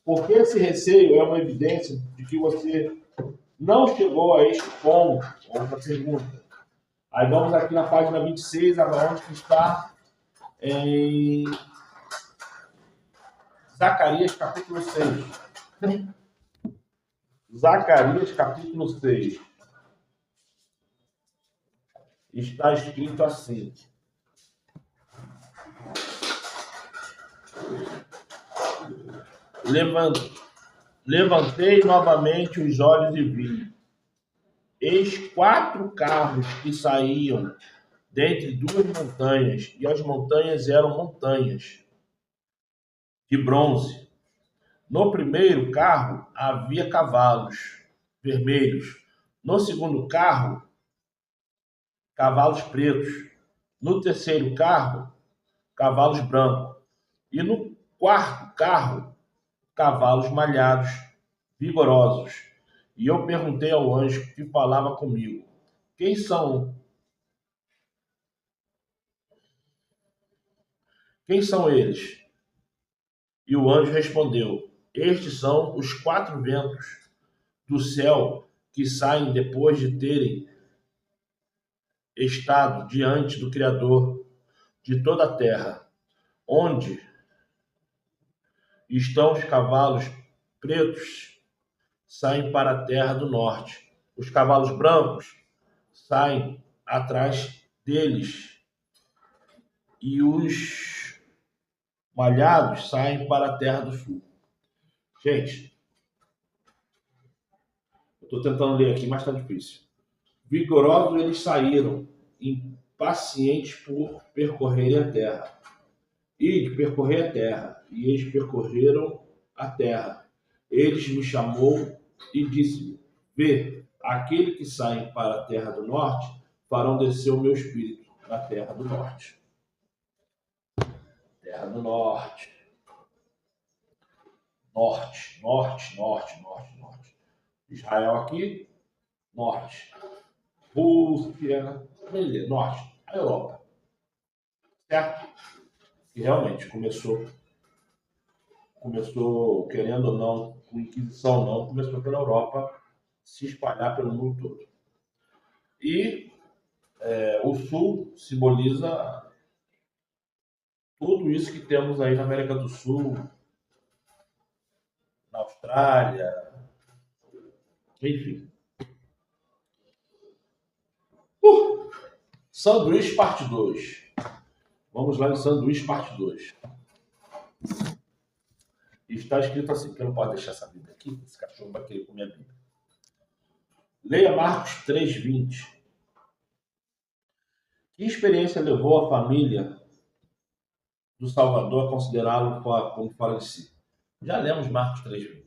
Porque esse receio é uma evidência de que você não chegou a este ponto. Outra pergunta. Aí vamos aqui na página 26, onde está em Zacarias capítulo 6. Zacarias capítulo 6. Está escrito assim. Levantei novamente os olhos e vi. Eis 4 carros que saíam dentre 2 montanhas, e as montanhas eram montanhas de bronze. No primeiro carro havia cavalos vermelhos. No segundo carro, cavalos pretos. No terceiro carro, cavalos brancos. E no quarto carro, cavalos malhados, vigorosos. E eu perguntei ao anjo que falava comigo: Quem são eles? E o anjo respondeu: Estes são os 4 ventos do céu que saem depois de terem estado diante do Criador de toda a terra. Onde estão os cavalos pretos, saem para a terra do norte. Os cavalos brancos saem atrás deles. E os malhados saem para a terra do sul. Gente, eu estou tentando ler aqui, mas está difícil. Vigorosos eles saíram, impacientes por percorrerem a terra. E de percorrer a terra. E eles percorreram a terra. Eles me chamou e disse: Vê, aquele que sai para a terra do norte, farão descer o meu espírito na terra do norte. Terra do norte. Norte. Israel aqui, norte. Rússia, beleza, norte. A Europa. Certo? E realmente começou, querendo ou não, com Inquisição não, começou pela Europa se espalhar pelo mundo todo. E o Sul simboliza tudo isso que temos aí na América do Sul, na Austrália, enfim. Sanduíche parte 2. Vamos lá em Sanduíche parte 2. Está escrito assim, porque eu não posso deixar essa Bíblia aqui, esse cachorro vai querer comer a Bíblia. Leia Marcos 3:20. Que experiência levou a família do Salvador a considerá-lo como fora de si? Já lemos Marcos 3:20.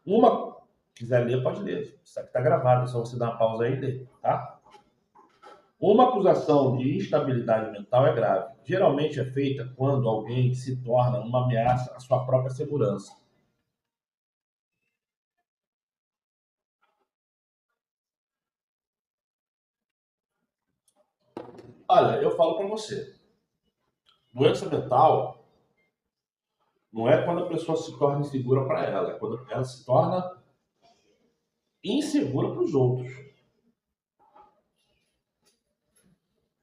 Uma, quiser ler, pode ler. Isso aqui está gravado, é só você dar uma pausa aí e ler, tá? Uma acusação de instabilidade mental é grave. Geralmente é feita quando alguém se torna uma ameaça à sua própria segurança. Olha, eu falo para você, doença mental não é quando a pessoa se torna insegura para ela, é quando ela se torna insegura para os outros.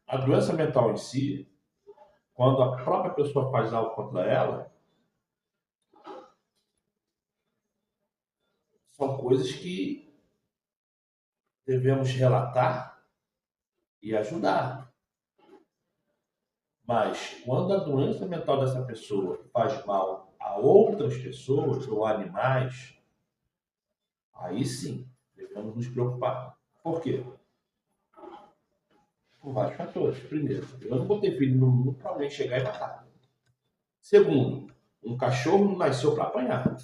A doença mental em si, quando a própria pessoa faz algo contra ela, são coisas que devemos relatar e ajudar. Mas quando a doença mental dessa pessoa faz mal a outras pessoas ou animais, aí sim, devemos nos preocupar. Por quê? Por vários fatores. Primeiro, eu não vou ter filho no mundo para alguém chegar e matar. Segundo, um cachorro não nasceu para apanhar.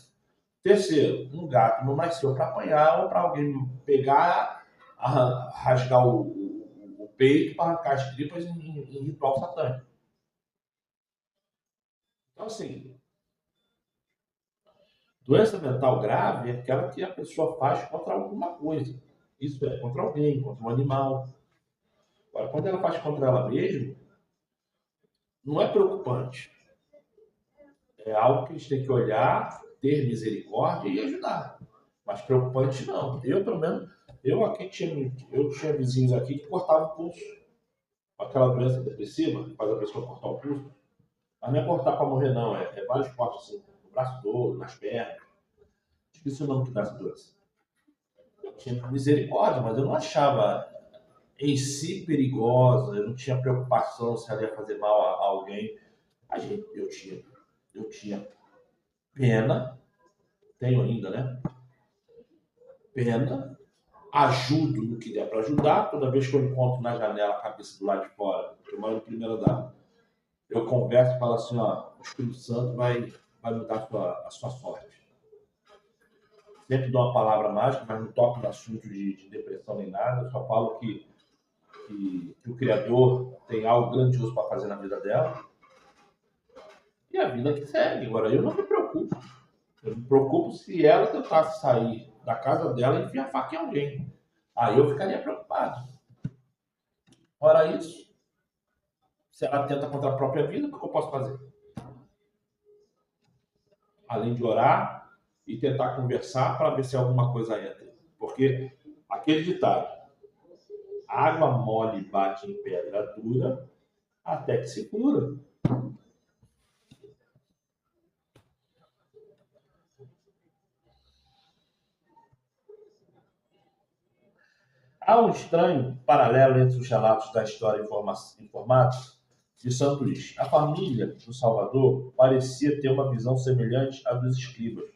Terceiro, um gato não nasceu para apanhar ou para alguém pegar, rasgar o peito para arrancar as tripas em ritual satânico. Então, assim, doença mental grave é aquela que a pessoa faz contra alguma coisa. Isso é, contra alguém, contra um animal. Agora, quando ela faz contra ela mesma, não é preocupante. É algo que a gente tem que olhar, ter misericórdia e ajudar. Mas preocupante não. Eu, pelo menos, eu tinha vizinhos aqui que cortavam o pulso. Aquela doença depressiva que faz a pessoa cortar o pulso. Mas não é cortar para morrer, não. É vários cortes assim, no braço todo, nas pernas. Esqueci o nome que dá essa doença. Eu tinha misericórdia, mas eu não achava em si perigosa. Eu não tinha preocupação se ela ia fazer mal a alguém. Eu tinha pena, tenho ainda, né? Pena, ajudo no que der para ajudar. Toda vez que eu encontro na janela a cabeça do lado de fora, eu moro no primeiro andar, eu converso e falo assim, ó, o Espírito Santo vai mudar a sua sorte. Sempre dou uma palavra mágica, mas não toco no assunto de depressão nem nada, eu só falo que o Criador tem algo grandioso para fazer na vida dela e a vida que segue. Agora, eu não me preocupo. Eu me preocupo se ela tentasse sair da casa dela e enfiar a faca em alguém. Aí eu ficaria preocupado. Fora isso, se ela tenta contra a própria vida, o que eu posso fazer? Além de orar e tentar conversar para ver se alguma coisa entra. Porque aquele ditado, água mole bate em pedra dura até que se cura. Há um estranho paralelo entre os relatos da história informados de Santo Luís. A família do Salvador parecia ter uma visão semelhante à dos escribas.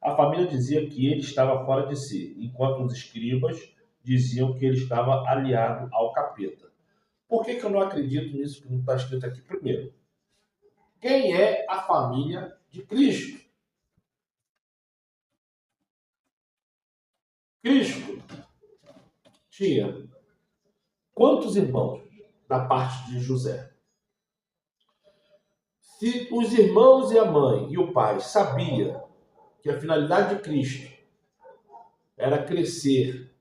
A família dizia que ele estava fora de si, enquanto os escribas diziam que ele estava aliado ao capeta. Por que eu não acredito nisso que não está escrito aqui? Primeiro, quem é a família de Cristo? Cristo tinha quantos irmãos da parte de José? Se os irmãos e a mãe e o pai sabiam que a finalidade de Cristo era crescer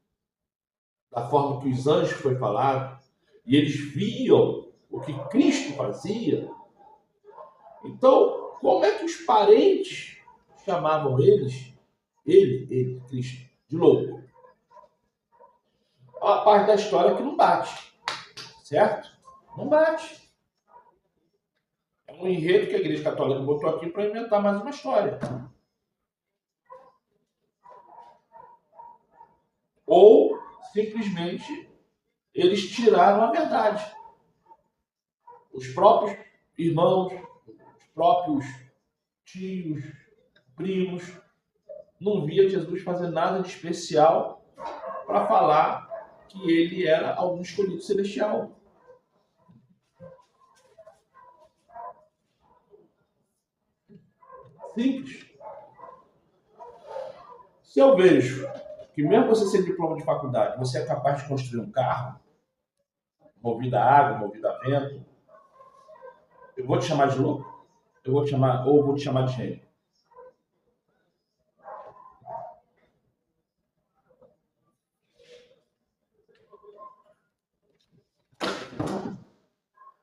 da forma que os anjos foi falado, e eles viam o que Cristo fazia, então, como é que os parentes chamavam ele, Cristo, de louco? A parte da história que não bate, certo? Não bate. É um enredo que a Igreja Católica botou aqui para inventar mais uma história. Ou, simplesmente, eles tiraram a verdade. Os próprios irmãos, os próprios tios, primos, não via Jesus fazer nada de especial para falar que ele era algum escolhido celestial. Simples. Se eu vejo que mesmo você sem diploma de faculdade, você é capaz de construir um carro, movido a água, movido a vento, eu vou te chamar de louco? Eu vou te chamar, ou vou te chamar de gênio?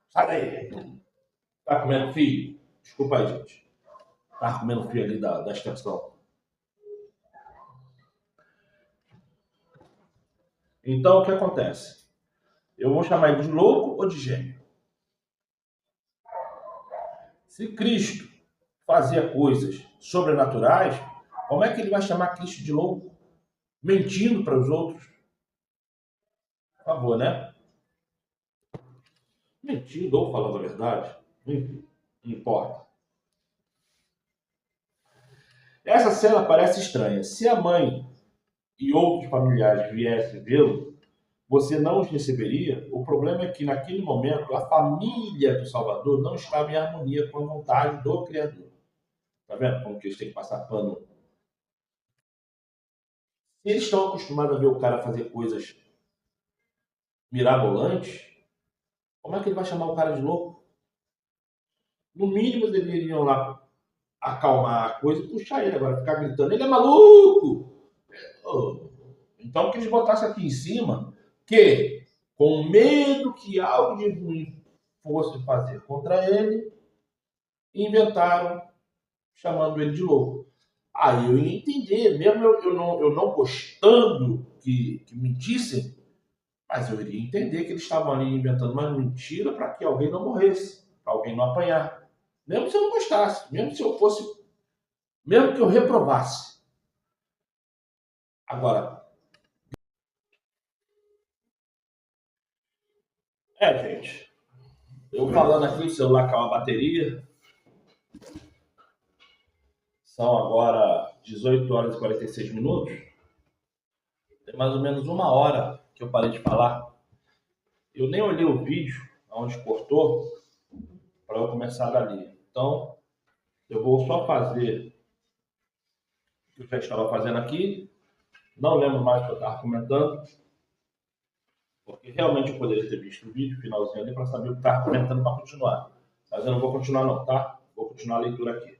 Sai daí. Tá comendo fio? Desculpa aí, gente. Tá comendo fio ali da extensão. Então, o que acontece? Eu vou chamar ele de louco ou de gênio? Se Cristo fazia coisas sobrenaturais, como é que ele vai chamar Cristo de louco? Mentindo para os outros? Por favor, né? Mentindo ou falando a verdade? Enfim, não importa. Essa cena parece estranha. Se a mãe e outros familiares viessem vê-lo, você não os receberia? O problema é que, naquele momento, a família do Salvador não estava em harmonia com a vontade do Criador. Tá vendo como que eles têm que passar pano? Se eles estão acostumados a ver o cara fazer coisas mirabolantes, como é que ele vai chamar o cara de louco? No mínimo, eles iriam lá acalmar a coisa e puxar ele. Agora, ficar gritando, ele é maluco! Então, que eles botassem aqui em cima que, com medo que algo de ruim fosse fazer contra ele, inventaram chamando ele de louco. Aí eu ia entender, mesmo eu não gostando que mentissem, mas eu iria entender que eles estavam ali inventando uma mentira para que alguém não morresse, para alguém não apanhar. Mesmo se eu não gostasse, mesmo se eu fosse, mesmo que eu reprovasse. Agora, gente, eu falando aqui, o celular caiu a bateria. São agora 18 horas e 46 minutos. Tem mais ou menos uma hora que eu parei de falar. Eu nem olhei o vídeo onde cortou para eu começar dali. Então, eu vou só fazer o que eu já estava fazendo aqui. Não lembro mais o que eu estava comentando, porque realmente eu poderia ter visto o vídeo, finalzinho ali, para saber o que estava comentando para continuar. Mas eu não vou continuar não, tá? Vou continuar a leitura aqui.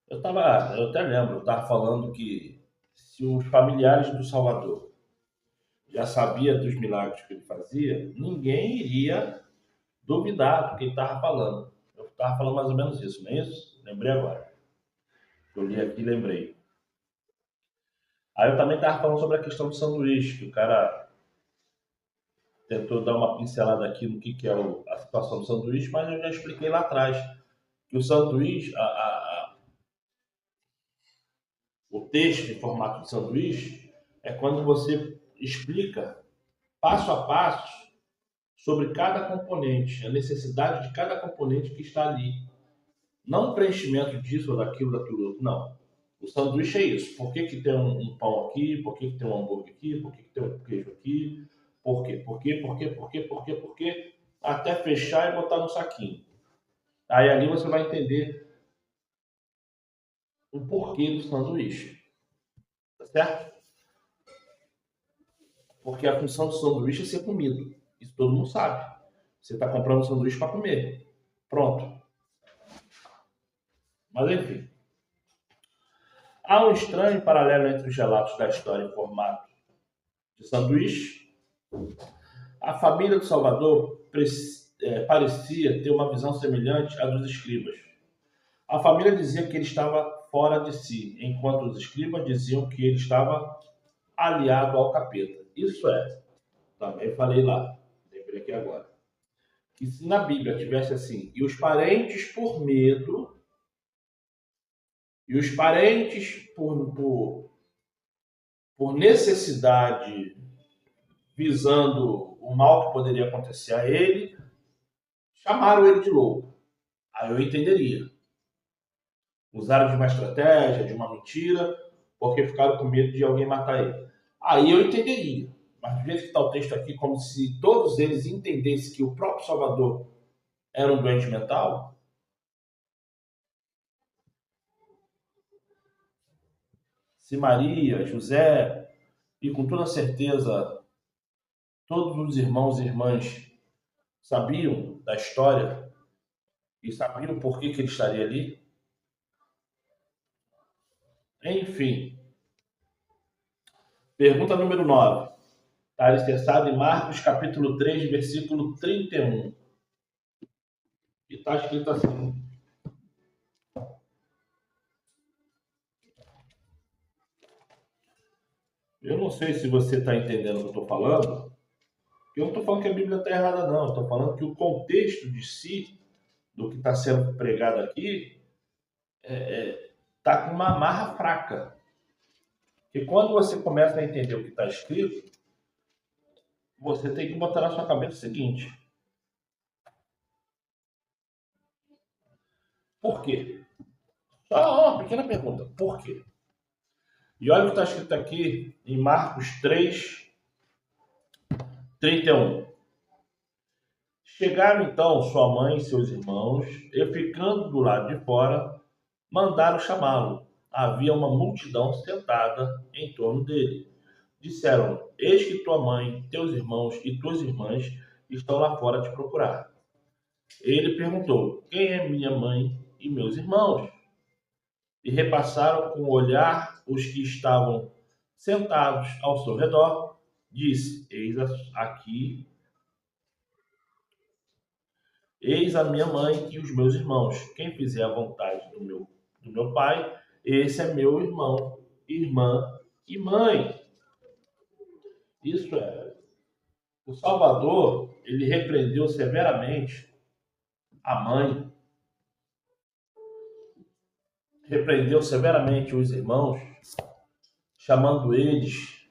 Eu até lembro, eu estava falando que se os familiares do Salvador já sabia dos milagres que ele fazia, ninguém iria duvidar do que ele estava falando. Eu estava falando mais ou menos isso, não é isso? Lembrei agora. Eu li aqui e lembrei. Aí eu também estava falando sobre a questão do sanduíche, que o cara tentou dar uma pincelada aqui no que é a situação do sanduíche, mas eu já expliquei lá atrás que o sanduíche, o texto em formato de sanduíche, é quando você explica passo a passo sobre cada componente, a necessidade de cada componente que está ali. Não o preenchimento disso ou daquilo outro. Não. O sanduíche é isso. Por que tem um pão aqui? Por que tem um hambúrguer aqui? Por que tem um queijo aqui? Por quê? Por quê? Até fechar e botar no saquinho. Aí ali você vai entender o porquê do sanduíche. Tá certo? Porque a função do sanduíche é ser comido. Isso todo mundo sabe. Você está comprando um sanduíche para comer. Pronto. Mas enfim. Há um estranho paralelo entre os relatos da história em formato de sanduíche. A família do Salvador parecia ter uma visão semelhante à dos escribas. A família dizia que ele estava fora de si, enquanto os escribas diziam que ele estava aliado ao capeta. Isso também falei lá, lembrei aqui agora, que se na Bíblia tivesse assim, e os parentes por medo, e os parentes por necessidade visando o mal que poderia acontecer a ele, chamaram ele de louco. Aí eu entenderia. Usaram de uma estratégia, de uma mentira, porque ficaram com medo de alguém matar ele. Aí eu entenderia. Mas do jeito que está o texto aqui, como se todos eles entendessem que o próprio Salvador era um doente mental. Se Maria, José e com toda certeza todos os irmãos e irmãs sabiam da história e sabiam por que ele estaria ali. Enfim. Pergunta número 9. Está alicerçado em Marcos capítulo 3, versículo 31. E está escrito assim. Eu não sei se você está entendendo o que eu estou falando. Eu não estou falando que a Bíblia está errada, não. Estou falando que o contexto de si, do que está sendo pregado aqui, está com uma amarra fraca. E quando você começa a entender o que está escrito, você tem que botar na sua cabeça o seguinte. Por quê? Só uma pequena pergunta. Por quê? E olha o que está escrito aqui em Marcos 3, 31. Chegaram então sua mãe e seus irmãos, e ficando do lado de fora, mandaram chamá-lo. Havia uma multidão sentada em torno dele. Disseram: Eis que tua mãe, teus irmãos e tuas irmãs estão lá fora te procurar. Ele perguntou: Quem é minha mãe e meus irmãos? E repassaram com o olhar os que estavam sentados ao seu redor. Disse: Eis a minha mãe e os meus irmãos. Quem fizer a vontade do meu pai, esse é meu irmão, irmã e mãe. Isso é. O Salvador, ele repreendeu severamente a mãe, repreendeu severamente os irmãos, chamando eles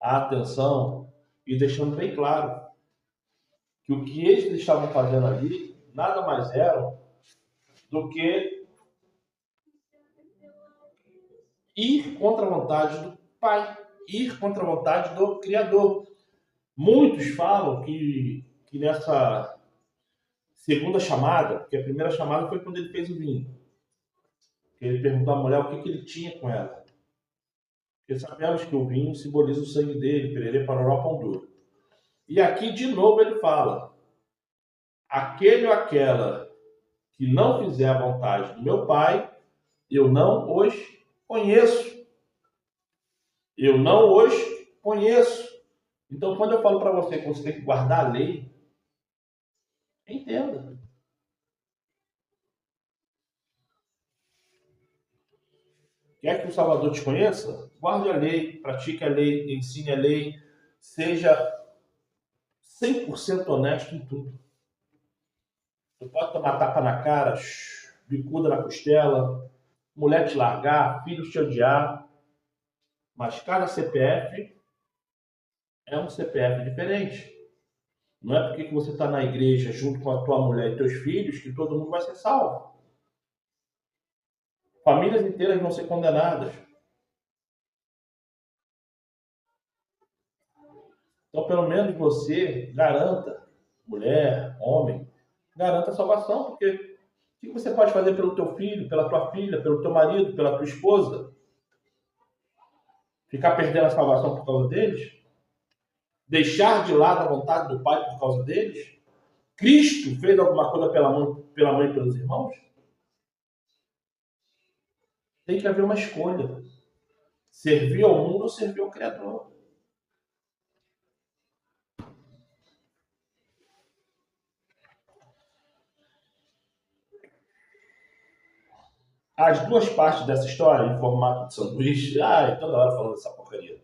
a atenção e deixando bem claro que o que eles estavam fazendo ali nada mais era do que ir contra a vontade do Pai, ir contra a vontade do Criador. Muitos falam que nessa segunda chamada, porque a primeira chamada foi quando ele fez o vinho, ele perguntou à mulher o que ele tinha com ela. Porque sabemos que o vinho simboliza o sangue dele, pererê, paroró, pão duro. E aqui, de novo, ele fala: aquele ou aquela que não fizer a vontade do meu Pai, eu não os conheço. Eu não os conheço. Então, quando eu falo para você que você tem que guardar a lei, entenda. Quer que o Salvador te conheça? Guarde a lei, pratique a lei, ensine a lei, seja 100% honesto em tudo. Tu pode tomar tapa na cara, bicuda na costela, mulher te largar, filhos te odiar, mas cada CPF é um CPF diferente. Não é porque você está na igreja junto com a tua mulher e teus filhos que todo mundo vai ser salvo. Famílias inteiras vão ser condenadas. Então, pelo menos você garanta, mulher, homem, garanta a salvação, porque o que você pode fazer pelo teu filho, pela tua filha, pelo teu marido, pela tua esposa? Ficar perdendo a salvação por causa deles? Deixar de lado a vontade do Pai por causa deles? Cristo fez alguma coisa pela mãe e pelos irmãos? Tem que haver uma escolha. Servir ao mundo ou servir ao Criador. As duas partes dessa história, em formato de sanduíche, toda hora falando dessa porcaria,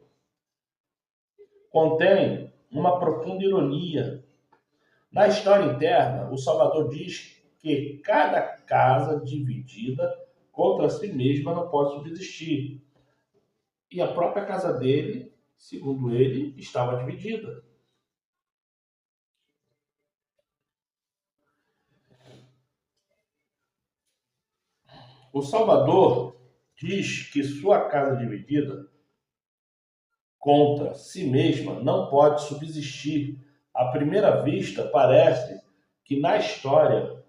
contém uma profunda ironia. Na história interna, o Salvador diz que cada casa dividida contra si mesma não pode subsistir. E a própria casa dele segundo ele, estava dividida. O Salvador diz que sua casa dividida contra si mesma não pode subsistir. À primeira vista, parece que na história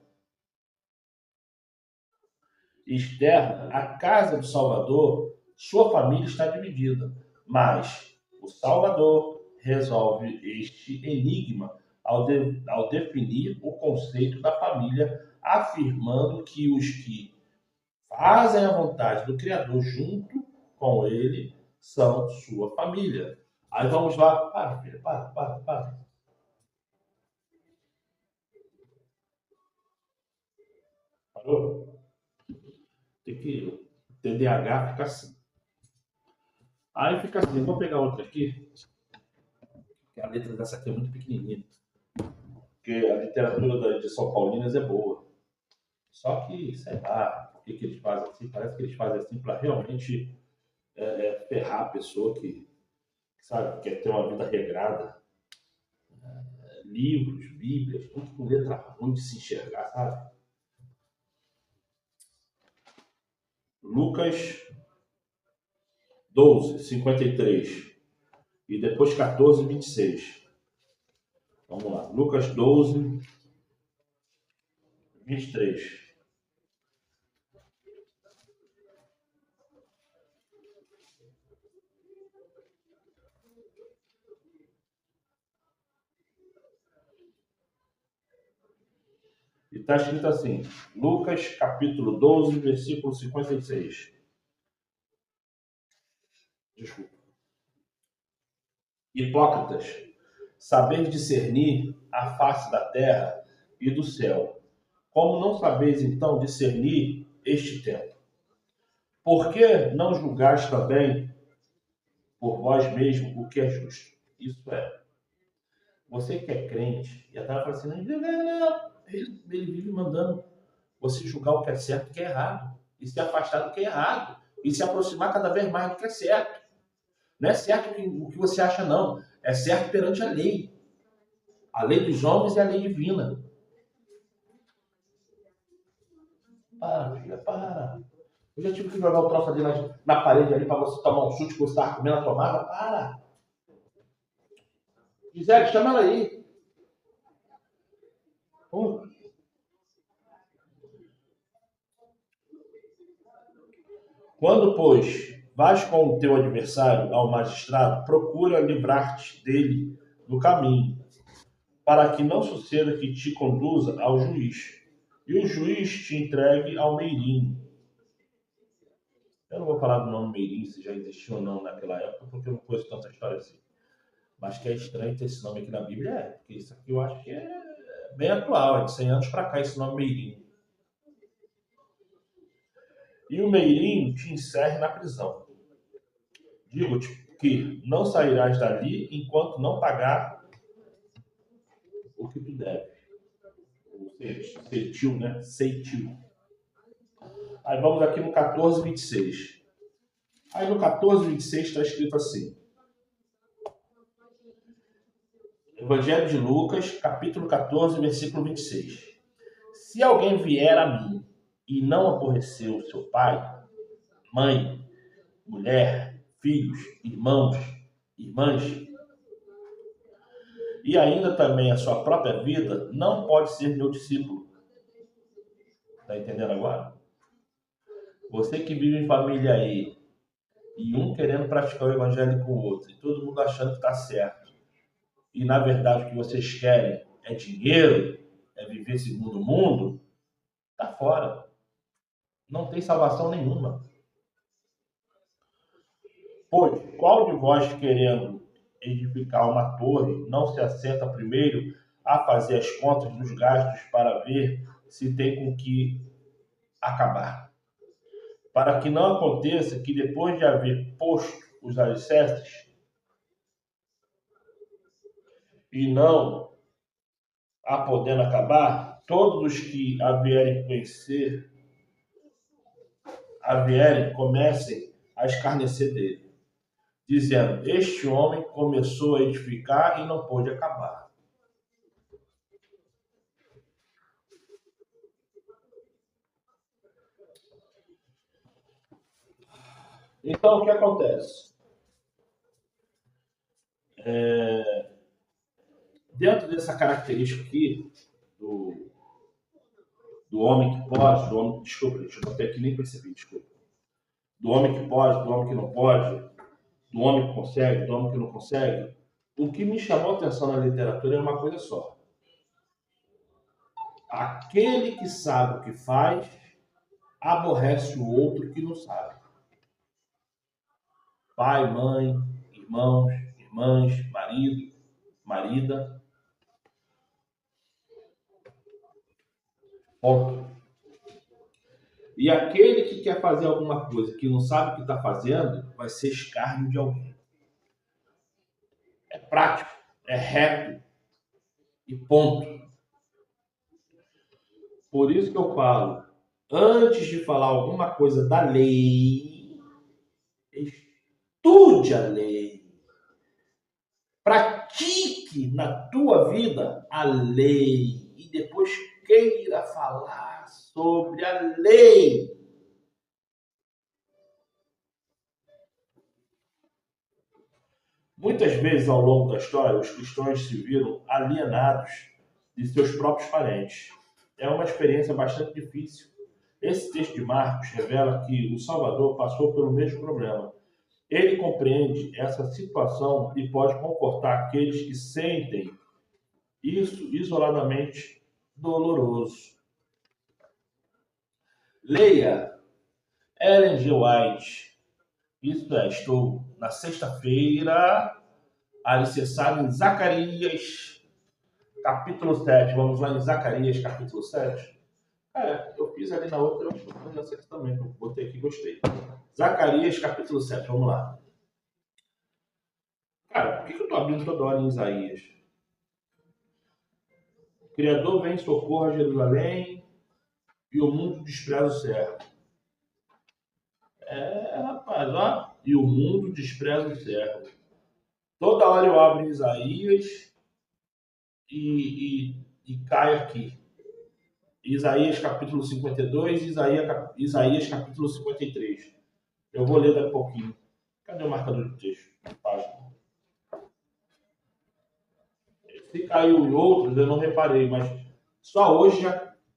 externa, a casa do Salvador, sua família está dividida. Mas o Salvador resolve este enigma ao definir o conceito da família, afirmando que os que fazem a vontade do Criador junto com ele são sua família. Aí vamos lá. Para, filha, para. Parou? Tem que... TDAH fica assim. Aí fica assim. Vou pegar outra aqui. Que a letra dessa aqui é muito pequenininha. Porque a literatura de São Paulinas é boa. Só que, sei lá, por que eles fazem assim? Parece que eles fazem assim para realmente ferrar a pessoa que, sabe, quer ter uma vida regrada. Livros, bíblias, tudo com letra ruim de se enxergar, sabe? Lucas 12, 53 e depois 14, 26. Vamos lá. Lucas 12, 23. E está escrito assim, Lucas capítulo 12, versículo 56. Desculpa. Hipócritas, sabeis discernir a face da terra e do céu. Como não sabeis então discernir este tempo? Por que não julgais também por vós mesmo o que é justo? Isso é, você que é crente, e até fala assim, não. Ele vive mandando você julgar o que é certo e o que é errado. E se afastar do que é errado. E se aproximar cada vez mais do que é certo. Não é certo o que você acha, não. É certo perante a lei. A lei dos homens e a lei divina. Para, filha, para. Eu já tive que jogar o troço ali na parede ali para você tomar um chute que você estava comendo a tomada. Para. Gisele, chama ela aí. Quando, pois, vais com o teu adversário ao magistrado, procura livrar-te dele no caminho, para que não suceda que te conduza ao juiz, e o juiz te entregue ao meirinho. Eu não vou falar do nome meirinho, se já existiu ou não naquela época, porque eu não conheço tanta história assim. Mas que é estranho ter esse nome aqui na Bíblia, porque isso aqui eu acho que é bem atual, é de 100 anos para cá esse nome meirinho. E o meirinho te encerre na prisão. Digo-te que não sairás dali enquanto não pagar o que tu deve. Ou seja, ceitil, né? Ceitil. Aí vamos aqui no 14, 26. Aí no 14, 26 está escrito assim. Evangelho de Lucas, capítulo 14, versículo 26. Se alguém vier a mim e não aborrecer o seu pai, mãe, mulher, filhos, irmãos, irmãs, e ainda também a sua própria vida, não pode ser meu discípulo. Está entendendo agora? Você que vive em família aí, e um querendo praticar o evangelho com o outro, e todo mundo achando que está certo, e na verdade o que vocês querem é dinheiro, é viver segundo o mundo, está fora. Não tem salvação nenhuma. Pois, qual de vós querendo edificar uma torre, não se assenta primeiro a fazer as contas dos gastos para ver se tem com que acabar? Para que não aconteça que depois de haver posto os alicerces e não a podendo acabar, todos os que a vierem comecem a escarnecer dele, dizendo: este homem começou a edificar e não pôde acabar. Então, o que acontece? Dentro dessa característica aqui, do homem que pode, do homem, desculpa, deixa eu botar aqui, nem percebi, desculpa. Do homem que pode, do homem que não pode, do homem que consegue, do homem que não consegue, o que me chamou a atenção na literatura é uma coisa só. Aquele que sabe o que faz, aborrece o outro que não sabe. Pai, mãe, irmãos, irmãs, marido, marida. Ponto. E aquele que quer fazer alguma coisa que não sabe o que está fazendo, vai ser escárnio de alguém. É prático, é reto e ponto. Por isso que eu falo, antes de falar alguma coisa da lei, estude a lei. Pratique na tua vida a lei e depois queira falar sobre a lei. Muitas vezes ao longo da história, os cristãos se viram alienados de seus próprios parentes. É uma experiência bastante difícil. Esse texto de Marcos revela que o Salvador passou pelo mesmo problema. Ele compreende essa situação e pode confortar aqueles que sentem isso isoladamente doloroso. Leia Ellen G. White. Isso é, estou na sexta-feira, alicerçado em Zacarias, capítulo 7. Vamos lá em Zacarias, capítulo 7. Eu fiz ali na outra, eu estou fazendo essa aqui também. Eu botei aqui, gostei. Zacarias, capítulo 7. Vamos lá. Cara, por que eu estou abrindo toda hora em Isaías? O Criador vem em socorro a Jerusalém e o mundo despreza o servo. Rapaz, ó. E o mundo despreza o servo. Toda hora eu abro em Isaías e caio aqui. Isaías capítulo 52 e Isaías capítulo 53. Eu vou ler daqui a pouquinho. Cadê o marcador de texto? Página. Se caiu em outros, eu não reparei, mas só hoje,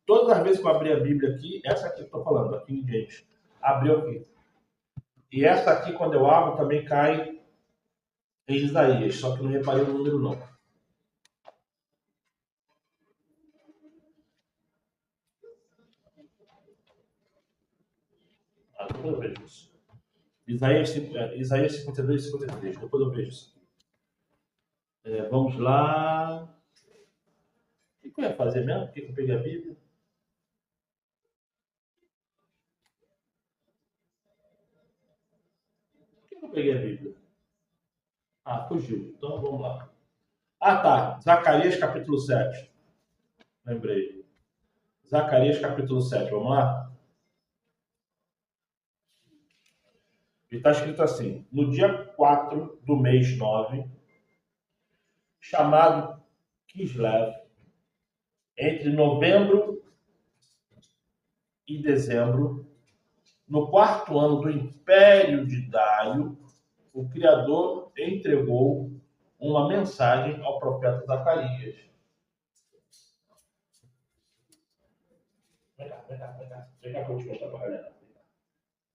todas as vezes que eu abri a Bíblia aqui, essa aqui que eu estou falando, a King James, abriu aqui. E essa aqui, quando eu abro, também cai em Isaías, só que não reparei o número não. Depois eu vejo isso. Isaías 52 e 53, depois eu vejo isso. Vamos lá. O que eu ia fazer mesmo? Por que eu peguei a Bíblia? Por que eu peguei a Bíblia? Fugiu. Então vamos lá. Tá. Zacarias capítulo 7. Lembrei. Zacarias capítulo 7. Vamos lá? E está escrito assim: no dia 4 do mês 9, chamado Kislev, entre novembro e dezembro, no quarto ano do Império de Dário, o Criador entregou uma mensagem ao profeta Zacarias. Vem cá que eu vou te mostrar pra galera.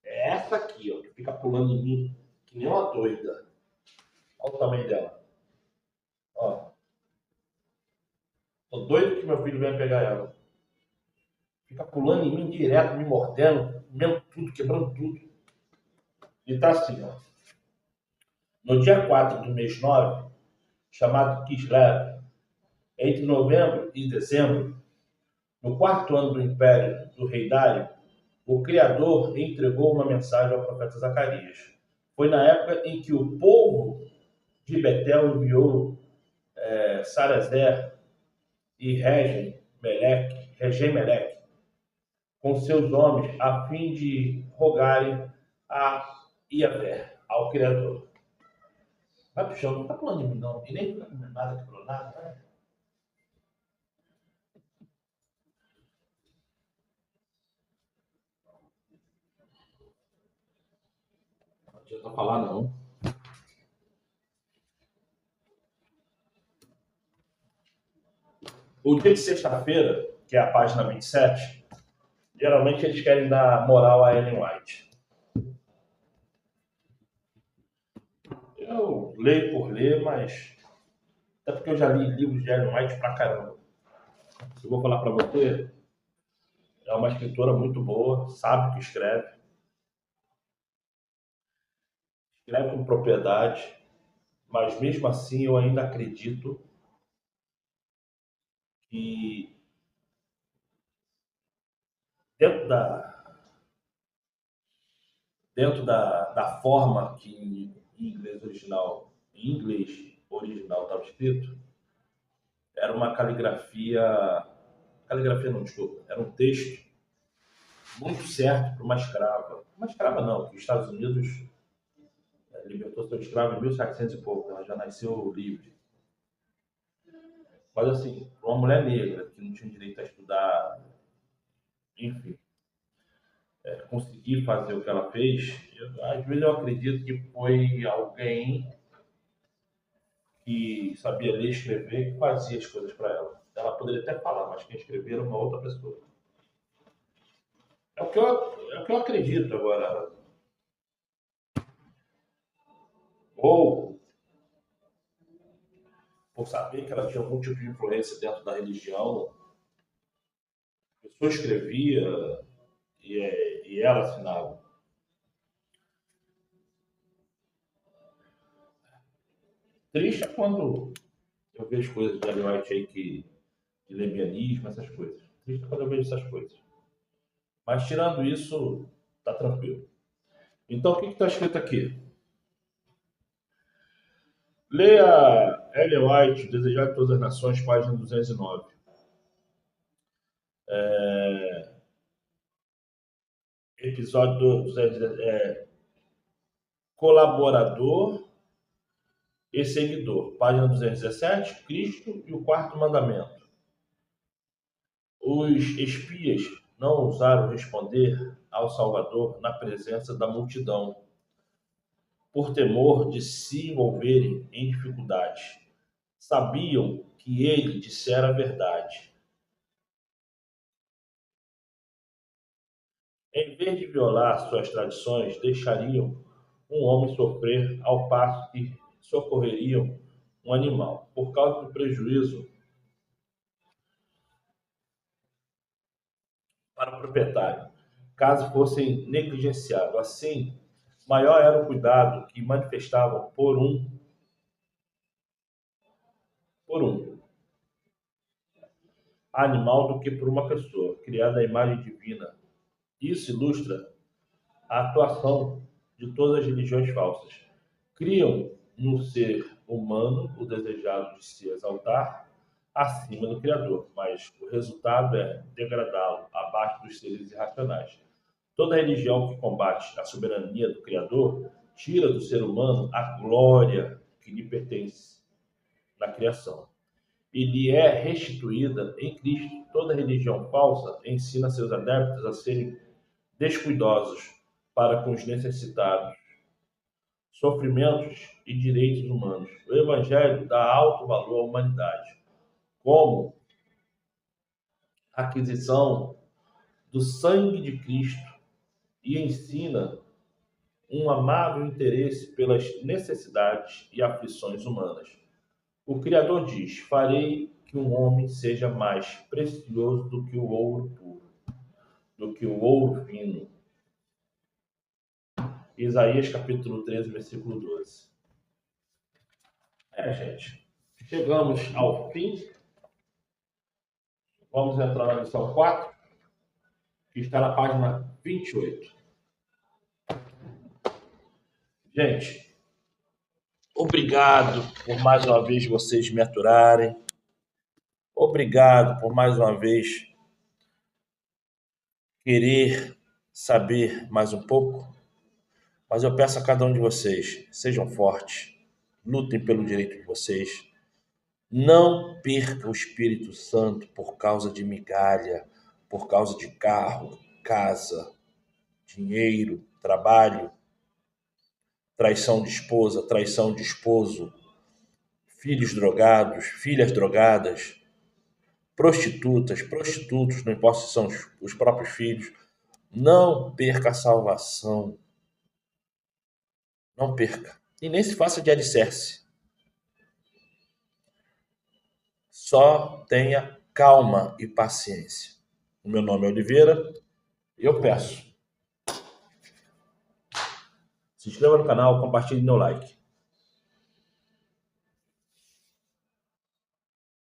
É essa aqui, ó, que fica pulando em mim, que nem uma doida. Olha o tamanho dela. Ó. Tô doido que meu filho venha pegar ela. Fica pulando em mim direto, me mordendo, comendo tudo, quebrando tudo. E tá assim, ó. No dia 4 do mês 9, chamado Kislev, entre novembro e dezembro, no quarto ano do império do rei Dário, o Criador entregou uma mensagem ao profeta Zacarias. Foi na época em que o povo de Betel enviou Sarezer e Regem-Meleque com seus homens a fim de rogarem a Iavé, ao Criador. Vai pro chão, não tá pulando em mim, não. E nem nada quebrou nada, né? Não adianta falar, não. O dia de sexta-feira, que é a página 27, geralmente eles querem dar moral a Ellen White. Eu leio por ler, mas até porque eu já li livros de Ellen White pra caramba. Eu vou falar pra você, é uma escritora muito boa, sabe o que escreve com propriedade, mas mesmo assim eu ainda acredito que dentro da forma que em inglês original estava escrito, era uma caligrafia não, desculpa, era um texto muito certo para uma escrava não, que os Estados Unidos libertou seu escravo em 1700 e pouco, ela já nasceu livre. Mas assim, uma mulher negra que não tinha direito a estudar, enfim, conseguir fazer o que ela fez, às vezes eu acredito que foi alguém que sabia ler e escrever que fazia as coisas para ela. Ela poderia até falar, mas quem escrevia era uma outra pessoa. É o que eu acredito agora. Ou por saber que ela tinha algum tipo de influência dentro da religião, a pessoa escrevia e ela assinava. Triste é quando eu vejo coisas de Ellen White aí de lesbianismo, essas coisas. Triste é quando eu vejo essas coisas. Mas tirando isso, tá tranquilo. Então o que está escrito aqui? Leia Ellen White, Desejar de Todas as Nações, página 209. Episódio 210, Colaborador e Seguidor, página 217, Cristo e o Quarto Mandamento. Os espias não ousaram responder ao Salvador na presença da multidão, por temor de se envolverem em dificuldades. Sabiam que ele dissera a verdade. Em vez de violar suas tradições, deixariam um homem sofrer ao passo que socorreriam um animal, por causa do prejuízo para o proprietário, caso fossem negligenciados. Assim, maior era o cuidado que manifestavam por um animal do que por uma pessoa, criada à imagem divina. Isso ilustra a atuação de todas as religiões falsas. Criam no ser humano o desejado de se exaltar acima do Criador, mas o resultado é degradá-lo abaixo dos seres irracionais. Toda religião que combate a soberania do Criador tira do ser humano a glória que lhe pertence na criação e lhe é restituída em Cristo. Toda religião falsa ensina seus adeptos a serem descuidosos para com os necessitados, sofrimentos e direitos humanos. O Evangelho dá alto valor à humanidade, como aquisição do sangue de Cristo, e ensina um amável interesse pelas necessidades e aflições humanas. O Criador diz: farei que um homem seja mais precioso do que o ouro puro, do que o ouro fino. Isaías capítulo 13, versículo 12. Gente, chegamos ao fim. Vamos entrar na lição 4, que está na página 28. Gente, obrigado por mais uma vez vocês me aturarem. Obrigado por mais uma vez querer saber mais um pouco. Mas eu peço a cada um de vocês, sejam fortes, lutem pelo direito de vocês. Não perca o Espírito Santo por causa de migalha, por causa de carro, casa, dinheiro, trabalho, traição de esposa, traição de esposo, filhos drogados, filhas drogadas, prostitutas, prostitutos, não importa se são os próprios filhos. Não perca a salvação. Não perca. E nem se faça de alicerce. Só tenha calma e paciência. O meu nome é Oliveira e eu peço. Se inscreva no canal, compartilhe meu like.